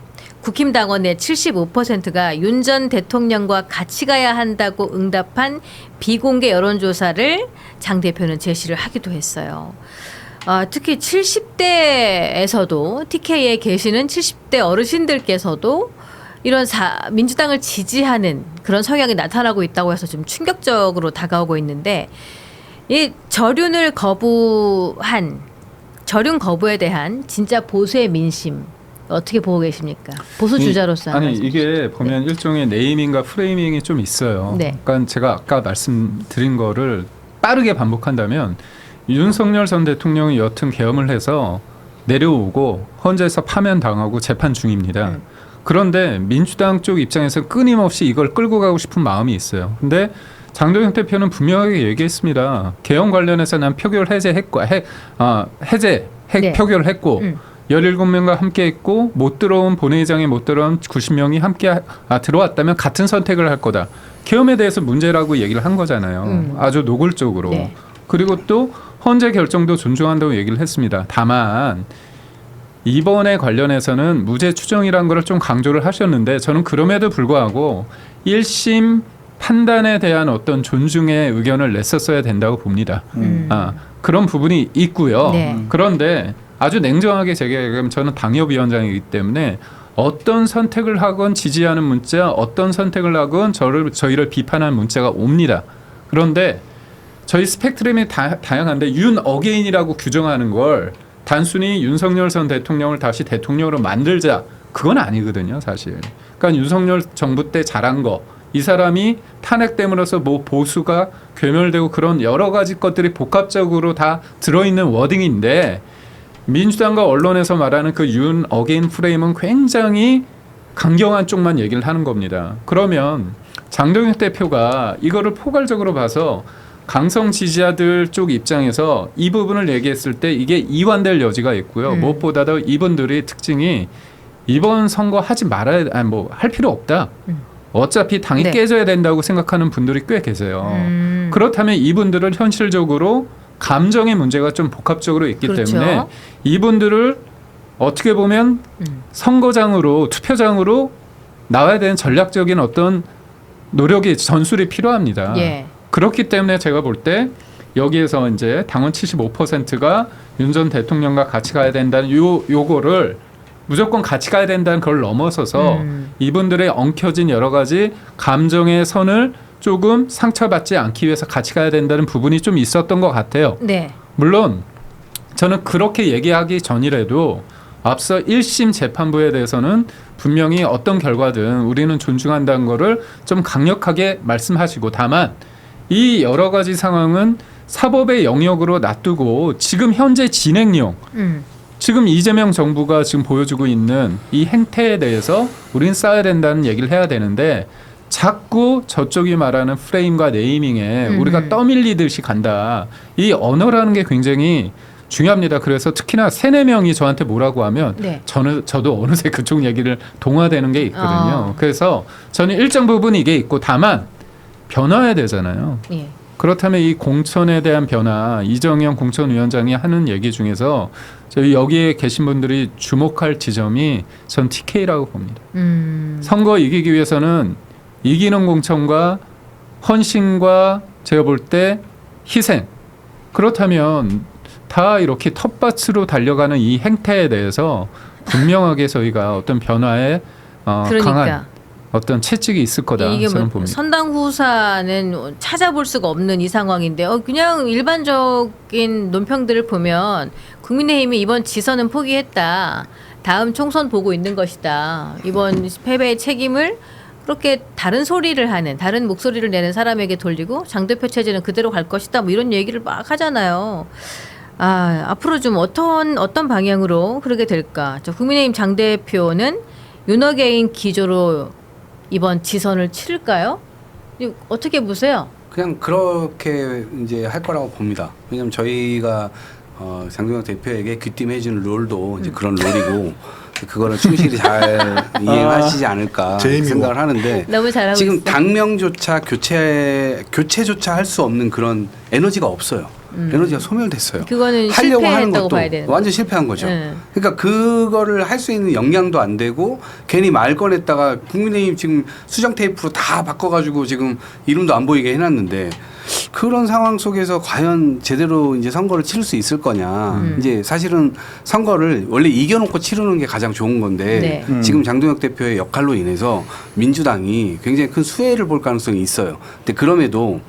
국힘 당원의 75%가 윤 전 대통령과 같이 가야 한다고 응답한 비공개 여론조사를 장 대표는 제시를 하기도 했어요. 특히 70대에서도 TK에 계시는 70대 어르신들께서도 이런 민주당을 지지하는 그런 성향이 나타나고 있다고 해서 좀 충격적으로 다가오고 있는데 이 저륜 거부에 대한 진짜 보수의 민심 어떻게 보고 계십니까? 보수 주자로서 아니 말씀 이게 보면 일종의 네이밍과 프레이밍이 좀 있어요. 네. 그러니까 제가 아까 말씀드린 거를 빠르게 반복한다면 윤석열 전 대통령이 여튼 계엄을 해서 내려오고 헌재에서 파면당하고 재판 중입니다. 그런데 민주당 쪽 입장에서 끊임없이 이걸 끌고 가고 싶은 마음이 있어요. 근데 장동혁 대표는 분명하게 얘기했습니다. 계엄 관련해서 난 표결 해제했고 네. 표결을 했고 17명과 함께 했고 못 들어온 본회의장에 못 들어온 90명이 함께 들어왔다면 같은 선택을 할 거다. 계엄에 대해서 문제라고 얘기를 한 거잖아요. 아주 노골적으로. 네. 그리고 또 헌재 결정도 존중한다고 얘기를 했습니다. 다만 이번에 관련해서는 무죄 추정이라는 걸 좀 강조를 하셨는데 저는 그럼에도 불구하고 1심 판단에 대한 어떤 존중의 의견을 냈었어야 된다고 봅니다. 그런 부분이 있고요. 네. 그런데 아주 냉정하게 제가 얘기하면 저는 당협위원장이기 때문에 어떤 선택을 하건 지지하는 문자, 어떤 선택을 하건 저희를 비판하는 문자가 옵니다. 그런데 저희 스펙트럼이 다양한데 윤 어게인이라고 규정하는 걸 단순히 윤석열 전 대통령을 다시 대통령으로 만들자 그건 아니거든요, 사실. 그러니까 윤석열 정부 때 잘한 거, 이 사람이 탄핵됨으로써 뭐 보수가 괴멸되고 그런 여러 가지 것들이 복합적으로 다 들어있는 워딩인데 민주당과 언론에서 말하는 그 윤 어게인 프레임은 굉장히 강경한 쪽만 얘기를 하는 겁니다. 그러면 장동혁 대표가 이거를 포괄적으로 봐서 강성 지지자들 쪽 입장에서 이 부분을 얘기했을 때 이게 이완될 여지가 있고요. 무엇보다도 이분들의 특징이 이번 선거 하지 말아야 할 필요 없다. 어차피 당이 네. 깨져야 된다고 생각하는 분들이 꽤 계세요. 그렇다면 이분들은 현실적으로 감정의 문제가 좀 복합적으로 있기 그렇죠. 때문에 이분들을 어떻게 보면 선거장으로 투표장으로 나와야 되는 전략적인 어떤 노력이 전술이 필요합니다. 예. 그렇기 때문에 제가 볼 때 여기에서 이제 당원 75%가 윤 전 대통령과 같이 가야 된다는 요거를 무조건 같이 가야 된다는 걸 넘어서서 이분들의 엉켜진 여러 가지 감정의 선을 조금 상처받지 않기 위해서 같이 가야 된다는 부분이 좀 있었던 것 같아요. 네. 물론 저는 그렇게 얘기하기 전이라도 앞서 1심 재판부에 대해서는 분명히 어떤 결과든 우리는 존중한다는 거를 좀 강력하게 말씀하시고 다만 이 여러 가지 상황은 사법의 영역으로 놔두고 지금 현재 진행형 지금 이재명 정부가 지금 보여주고 있는 이 행태에 대해서 우린 싸워야 된다는 얘기를 해야 되는데 자꾸 저쪽이 말하는 프레임과 네이밍에 우리가 떠밀리듯이 간다. 이 언어라는 게 굉장히 중요합니다. 그래서 특히나 3-4명이 저한테 뭐라고 하면 네. 저도 어느새 그쪽 얘기를 동화되는 게 있거든요. 그래서 저는 일정 부분 이게 있고 다만 변화해야 되잖아요. 예. 그렇다면 이 공천에 대한 변화, 이정현 공천위원장이 하는 얘기 중에서 저희 여기에 계신 분들이 주목할 지점이 전 TK라고 봅니다. 선거 이기기 위해서는 이기는 공천과 헌신과 제가 볼 때 희생. 그렇다면 다 이렇게 텃밭으로 달려가는 이 행태에 대해서 분명하게 저희가 어떤 변화에 그러니까. 강한 어떤 채찍이 있을 거다 이게 저는 뭐 봅니다. 선당 후사는 찾아볼 수가 없는 이 상황인데 그냥 일반적인 논평들을 보면 국민의힘이 이번 지선은 포기했다. 다음 총선 보고 있는 것이다. 이번 패배의 책임을 그렇게 다른 소리를 하는 다른 목소리를 내는 사람에게 돌리고 장 대표 체제는 그대로 갈 것이다. 뭐 이런 얘기를 막 하잖아요. 앞으로 좀 어떤 방향으로 흐르게 될까? 저 국민의힘 장 대표는 윤호개인 기조로 이번 지선을 치를까요? 어떻게 보세요? 그냥 그렇게 이제 할 거라고 봅니다. 왜냐하면 저희가 장동혁 대표에게 귀띔해주는 롤도 이제 그런 롤이고 그거를 충실히 잘 이행하시지 않을까 재미고. 생각을 하는데 너무 잘하고 지금 있어. 당명조차 교체조차 할 수 없는 그런 에너지가 없어요. 에너지가 소멸됐어요. 그거는 하려고 하는 실패했다고 것도 봐야 되는 완전 실패한 거죠. 네. 그러니까 그거를 할 수 있는 역량도 안 되고 괜히 말 꺼냈다가 국민의힘 지금 수정 테이프로 다 바꿔가지고 지금 이름도 안 보이게 해놨는데 그런 상황 속에서 과연 제대로 이제 선거를 치를 수 있을 거냐. 이제 사실은 선거를 원래 이겨놓고 치르는 게 가장 좋은 건데 네. 지금 장동혁 대표의 역할로 인해서 민주당이 굉장히 큰 수혜를 볼 가능성이 있어요. 근데 그럼에도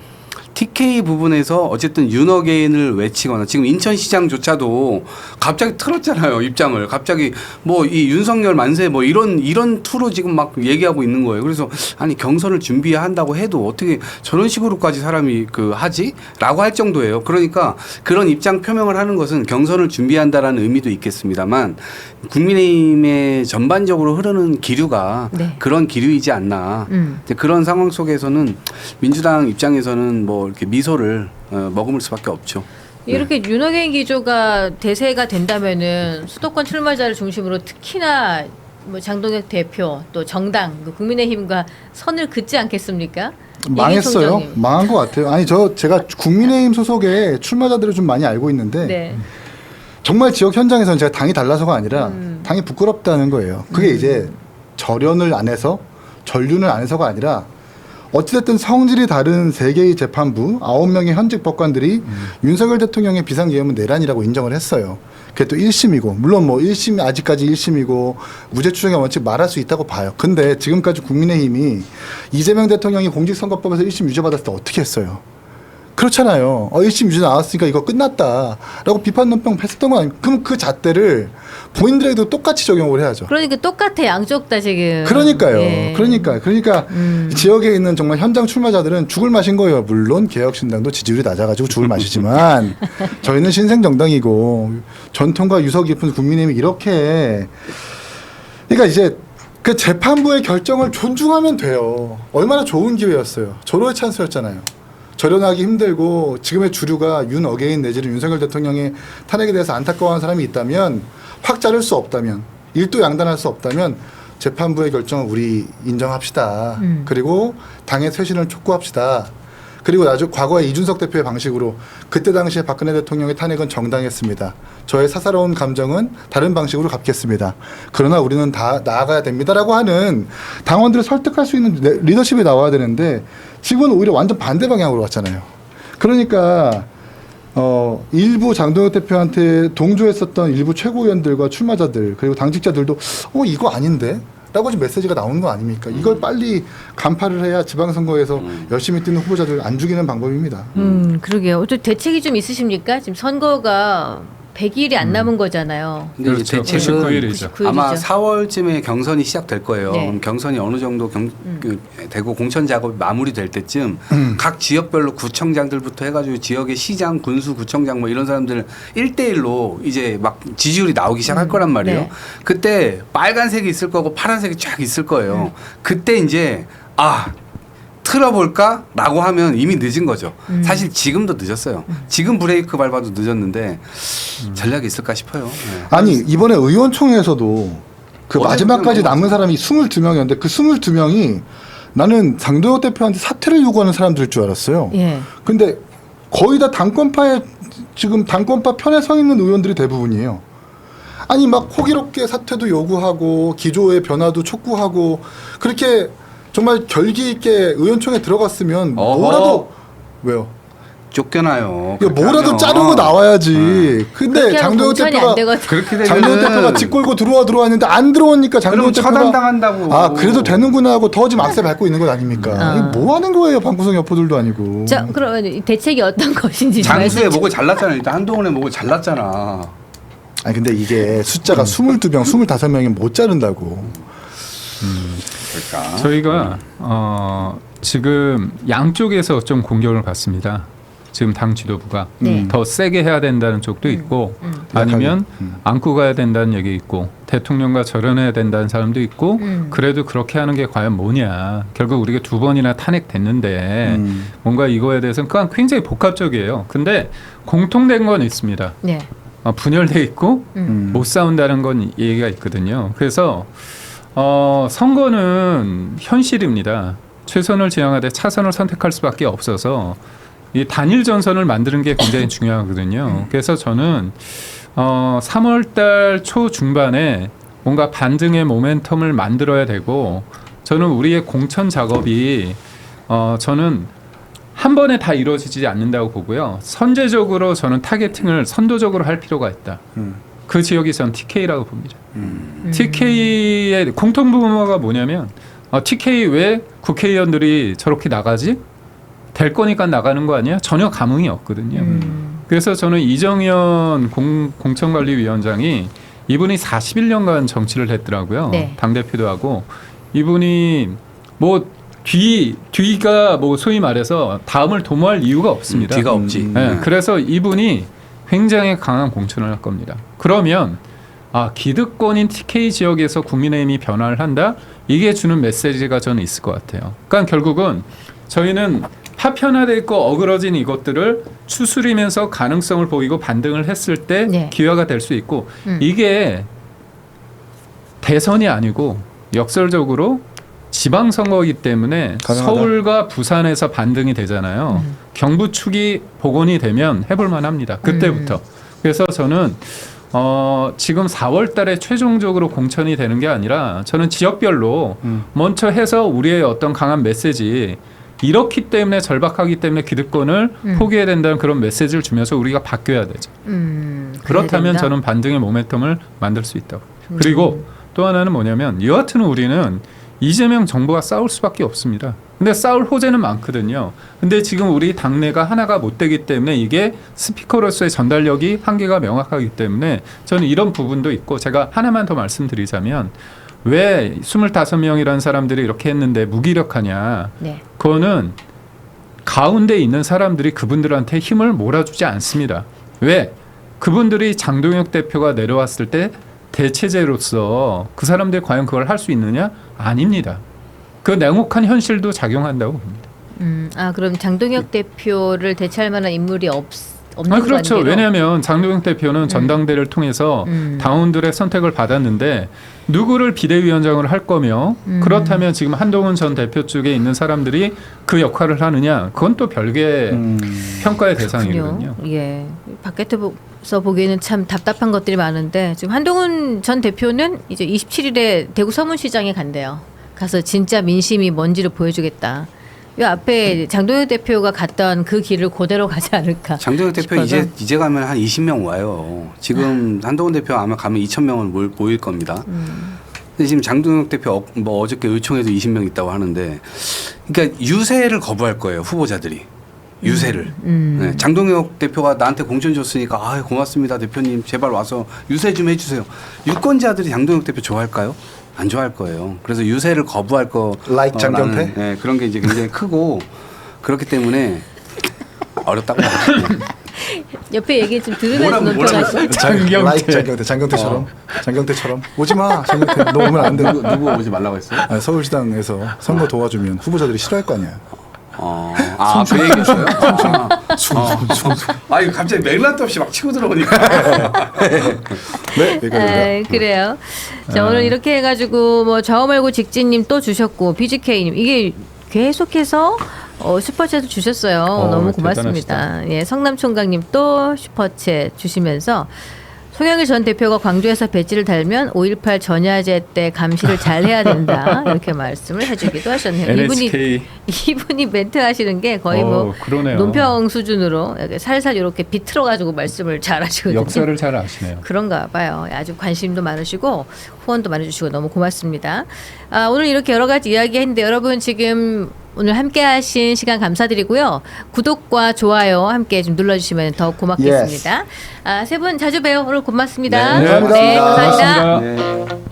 TK 부분에서 어쨌든 윤어게인을 외치거나 지금 인천시장조차도 갑자기 틀었잖아요 입장을. 갑자기 뭐 이 윤석열 만세 뭐 이런 투로 지금 막 얘기하고 있는 거예요. 그래서 아니 경선을 준비한다고 해도 어떻게 저런 식으로까지 사람이 하지?라고 할 정도예요. 그러니까 그런 입장 표명을 하는 것은 경선을 준비한다라는 의미도 있겠습니다만 국민의힘의 전반적으로 흐르는 기류가 네. 그런 기류이지 않나. 이제 그런 상황 속에서는 민주당 입장에서는 뭐 이렇게 미소를 머금을 수밖에 없죠. 이렇게 윤호개인 기조가 대세가 된다면은 수도권 출마자를 중심으로 특히나 뭐 장동혁 대표 또 정당 국민의힘과 선을 긋지 않겠습니까? 망했어요. 이기 총장님. 망한 것 같아요. 아니 제가 국민의힘 소속의 출마자들을 좀 많이 알고 있는데 네. 정말 지역 현장에서는 제가 당이 달라서가 아니라 당이 부끄럽다는 거예요. 그게 이제 절연을 안 해서 전륜을 안 해서가 아니라 어찌됐든 성질이 다른 3개의 재판부 9명의 현직 법관들이 윤석열 대통령의 비상계엄은 내란이라고 인정을 했어요. 그게 또 1심이고 물론 뭐 1심 아직까지 1심이고 무죄 추정의 원칙 말할 수 있다고 봐요. 근데 지금까지 국민의힘이 이재명 대통령이 공직선거법에서 1심 유죄 받았을 때 어떻게 했어요? 그렇잖아요. 1심 유죄 나왔으니까 이거 끝났다라고 비판 논평 했었던 거 아니에요? 그럼 그 잣대를 본인들에게도 똑같이 적용을 해야죠. 그러니까 똑같아 양쪽 다 지금. 그러니까요. 예. 그러니까 지역에 있는 정말 현장 출마자들은 죽을 맛인 거예요. 물론 개혁신당도 지지율이 낮아가지고 죽을 맛이지만 저희는 신생정당이고 전통과 유서 깊은 국민의힘이 이렇게 그러니까 이제 그 재판부의 결정을 존중하면 돼요. 얼마나 좋은 기회였어요. 절호의 찬스였잖아요. 절연하기 힘들고 지금의 주류가 윤 어게인 내지는 윤석열 대통령의 탄핵에 대해서 안타까워하는 사람이 있다면 확 자를 수 없다면 일도 양단할 수 없다면 재판부의 결정을 우리 인정합시다. 그리고 당의 쇄신을 촉구합시다. 그리고 과거에 이준석 대표의 방식으로 그때 당시에 박근혜 대통령의 탄핵은 정당했습니다. 저의 사사로운 감정은 다른 방식으로 갚겠습니다. 그러나 우리는 다 나아가야 됩니다라고 하는 당원들을 설득할 수 있는 리더십이 나와야 되는데 지금은 오히려 완전 반대 방향으로 갔잖아요. 그러니까 일부 장동혁 대표한테 동조했었던 일부 최고위원들과 출마자들 그리고 당직자들도 이거 아닌데? 라고 지금 메시지가 나오는 거 아닙니까? 이걸 빨리 간파를 해야 지방선거에서 열심히 뛰는 후보자들 안 죽이는 방법입니다. 그러게요. 또 대책이 좀 있으십니까? 지금 선거가 100일이 안 남은 거잖아요. 근데 그렇죠. 이제 대책은 99일이죠. 99일이죠. 아마 4월쯤에 경선이 시작될 거예요. 네. 그럼 경선이 어느 정도 되고 공천 작업이 마무리될 때쯤 각 지역별로 구청장들부터 해가지고 지역의 시장, 군수, 구청장 뭐 이런 사람들 1대1로 이제 막 지지율이 나오기 시작할 거란 말이에요. 네. 그때 빨간색이 있을 거고 파란색이 쫙 있을 거예요. 그때 이제 틀어볼까라고 하면 이미 늦은 거죠. 사실 지금도 늦었어요. 지금 브레이크 밟아도 늦었는데 전략이 있을까 싶어요. 네. 아니 이번에 의원총회에서도 그 어제 마지막까지 그냥 남은 사람이 22명이었는데 그 22명이 나는 장도혁 대표한테 사퇴를 요구하는 사람들일 줄 알았어요. 예. 근데 거의 다 당권파에 지금 당권파 편에 서 있는 의원들이 대부분이에요. 아니 막 호기롭게 사퇴도 요구하고 기조의 변화도 촉구하고 그렇게 정말 결기 있게 의원총회 들어갔으면 어허. 뭐라도 왜요? 쫓겨나요. 이거 그렇게 뭐라도 하면. 자르고 나와야지. 근데 그렇게 하면 장도혁 공천이 대표가 안 되거든. 그렇게 장도혁 대표가 집 끌고 들어왔는데 안 들어오니까 장도혁 그럼 대표가 처단당한다고. 아 그래도 되는구나 하고 더 지금 악세 밟고 있는 것 아닙니까? 이거 뭐 하는 거예요? 방구석 여포들도 아니고. 자, 그러면 대책이 어떤 것인지 좀 장수의 말씀 목을 잘랐잖아. 일단 한동훈의 목을 잘랐잖아. 아니 근데 이게 숫자가 22명, 25명이 못 자른다고. 그러니까. 저희가 지금 양쪽에서 좀 공격을 받습니다. 지금 당 지도부가 네. 더 세게 해야 된다는 쪽도 있고 아니면 안고 가야 된다는 얘기 있고 대통령과 절연해야 된다는 사람도 있고 그래도 그렇게 하는 게 과연 뭐냐. 결국 우리가 2번이나 탄핵됐는데 뭔가 이거에 대해서는 그건 굉장히 복합적이에요. 근데 공통된 건 있습니다. 네. 분열돼 있고 못 싸운다는 건 얘기가 있거든요. 그래서 선거는 현실입니다. 최선을 지향하되 차선을 선택할 수밖에 없어서 이 단일 전선을 만드는 게 굉장히 중요하거든요. 그래서 저는 3월달 초 중반에 뭔가 반등의 모멘텀을 만들어야 되고 저는 우리의 공천 작업이 저는 한 번에 다 이루어지지 않는다고 보고요. 선제적으로 저는 타겟팅을 선도적으로 할 필요가 있다. 그 지역이 전 TK라고 봅니다. TK의 공통분모가 뭐냐면 TK 왜 국회의원들이 저렇게 나가지? 될 거니까 나가는 거 아니야? 전혀 감흥이 없거든요. 그래서 저는 이정현 공천관리위원장이 이분이 41년간 정치를 했더라고요. 네. 당대표도 하고 이분이 뭐 뒤가 뭐 소위 말해서 다음을 도모할 이유가 없습니다. 뒤가 없지. 네, 그래서 이분이 굉장히 강한 공천을 할 겁니다. 그러면 기득권인 TK 지역에서 국민의힘이 변화를 한다? 이게 주는 메시지가 저는 있을 것 같아요. 그러니까 결국은 저희는 파편화돼 있고 어그러진 이것들을 추스리면서 가능성을 보이고 반등을 했을 때 네. 기회가 될 수 있고 이게 대선이 아니고 역설적으로 지방선거이기 때문에 가능하다. 서울과 부산에서 반등이 되잖아요. 경부 축이 복원이 되면 해볼 만합니다. 그때부터. 그래서 저는 지금 4월 달에 최종적으로 공천이 되는 게 아니라 저는 지역별로 먼저 해서 우리의 어떤 강한 메시지 이렇기 때문에 절박하기 때문에 기득권을 포기해야 된다는 그런 메시지를 주면서 우리가 바뀌어야 되죠. 그렇다면 된다. 저는 반등의 모멘텀을 만들 수 있다고. 그리고 또 하나는 뭐냐면 여하튼 우리는 이재명 정부와 싸울 수밖에 없습니다. 근데 싸울 호재는 많거든요. 근데 지금 우리 당내가 하나가 못 되기 때문에 이게 스피커로서의 전달력이 한계가 명확하기 때문에 저는 이런 부분도 있고 제가 하나만 더 말씀드리자면 왜 25명이라는 사람들이 이렇게 했는데 무기력하냐. 네. 그거는 가운데 있는 사람들이 그분들한테 힘을 몰아주지 않습니다. 왜? 그분들이 장동혁 대표가 내려왔을 때 대체제로서 그 사람들이 과연 그걸 할 수 있느냐? 아닙니다. 그 냉혹한 현실도 작용한다고 봅니다. 그럼 장동혁 대표를 대체할 만한 인물이 없는 그렇죠. 관계로? 왜냐하면 장동혁 대표는 전당대회를 통해서 당원들의 선택을 받았는데 누구를 비대위원장으로 할 거며 그렇다면 지금 한동훈 전 대표 쪽에 있는 사람들이 그 역할을 하느냐 그건 또 별개의 평가의 대상이거든요. 예, 밖에서 보기에는 참 답답한 것들이 많은데 지금 한동훈 전 대표는 이제 27일에 대구 서문시장에 간대요. 가서 진짜 민심이 뭔지를 보여주겠다. 이 앞에 장동혁 대표가 갔던 그 길을 그대로 가지 않을까. 장동혁 대표 싶어서. 이제 가면 한 20명 와요. 지금 한동훈 대표 아마 가면 2,000명을 모일 겁니다. 근데 지금 장동혁 대표 뭐 어저께 의총에도 20명 있다고 하는데, 그러니까 유세를 거부할 거예요 후보자들이. 유세를. 네, 장동혁 대표가 나한테 공천 줬으니까 고맙습니다 대표님 제발 와서 유세 좀 해주세요. 유권자들이 장동혁 대표 좋아할까요? 안 좋아할 거예요. 그래서 유세를 거부할 거. Like 장경태? 네, 그런 게 이제 굉장히 크고 그렇기 때문에 어렵다고 봐요. 옆에 얘기 좀 들으면서 뭐라고 논평하시죠. 장경태처럼 오지 마. 장경태 너 오면 안 돼. 누구 오지 말라고 했어요? 서울시장에서 선거 도와주면 후보자들이 싫어할 거 아니야. 그 얘기였어요? 이거 갑자기 맥락도 없이 막 치고 들어오니까. 네, 여기까지입니다. 그래요. 자, 오늘 이렇게 해가지고 뭐 좌우 말고 직진님 또 주셨고 BGK님 이게 계속해서 슈퍼챗 주셨어요. 너무 고맙습니다. 대단하시다. 예, 성남총각님 또 슈퍼챗 주시면서 송영길 전 대표가 광주에서 배지를 달면 5.18 전야제 때 감시를 잘 해야 된다 이렇게 말씀을 해주기도 하셨네요. NHK. 이분이 멘트 하시는 게 거의 뭐 그러네요. 논평 수준으로 이렇게 살살 이렇게 비틀어가지고 말씀을 잘 하시거든요. 역사를 잘 아시네요. 그런가 봐요. 아주 관심도 많으시고 후원도 많이 주시고 너무 고맙습니다. 오늘 이렇게 여러 가지 이야기 했는데 여러분 지금 오늘 함께 하신 시간 감사드리고요. 구독과 좋아요 함께 좀 눌러주시면 더 고맙겠습니다. 세 분 자주 봬요. 오늘 고맙습니다. 네, 감사합니다. 감사합니다. 고맙습니다. 네.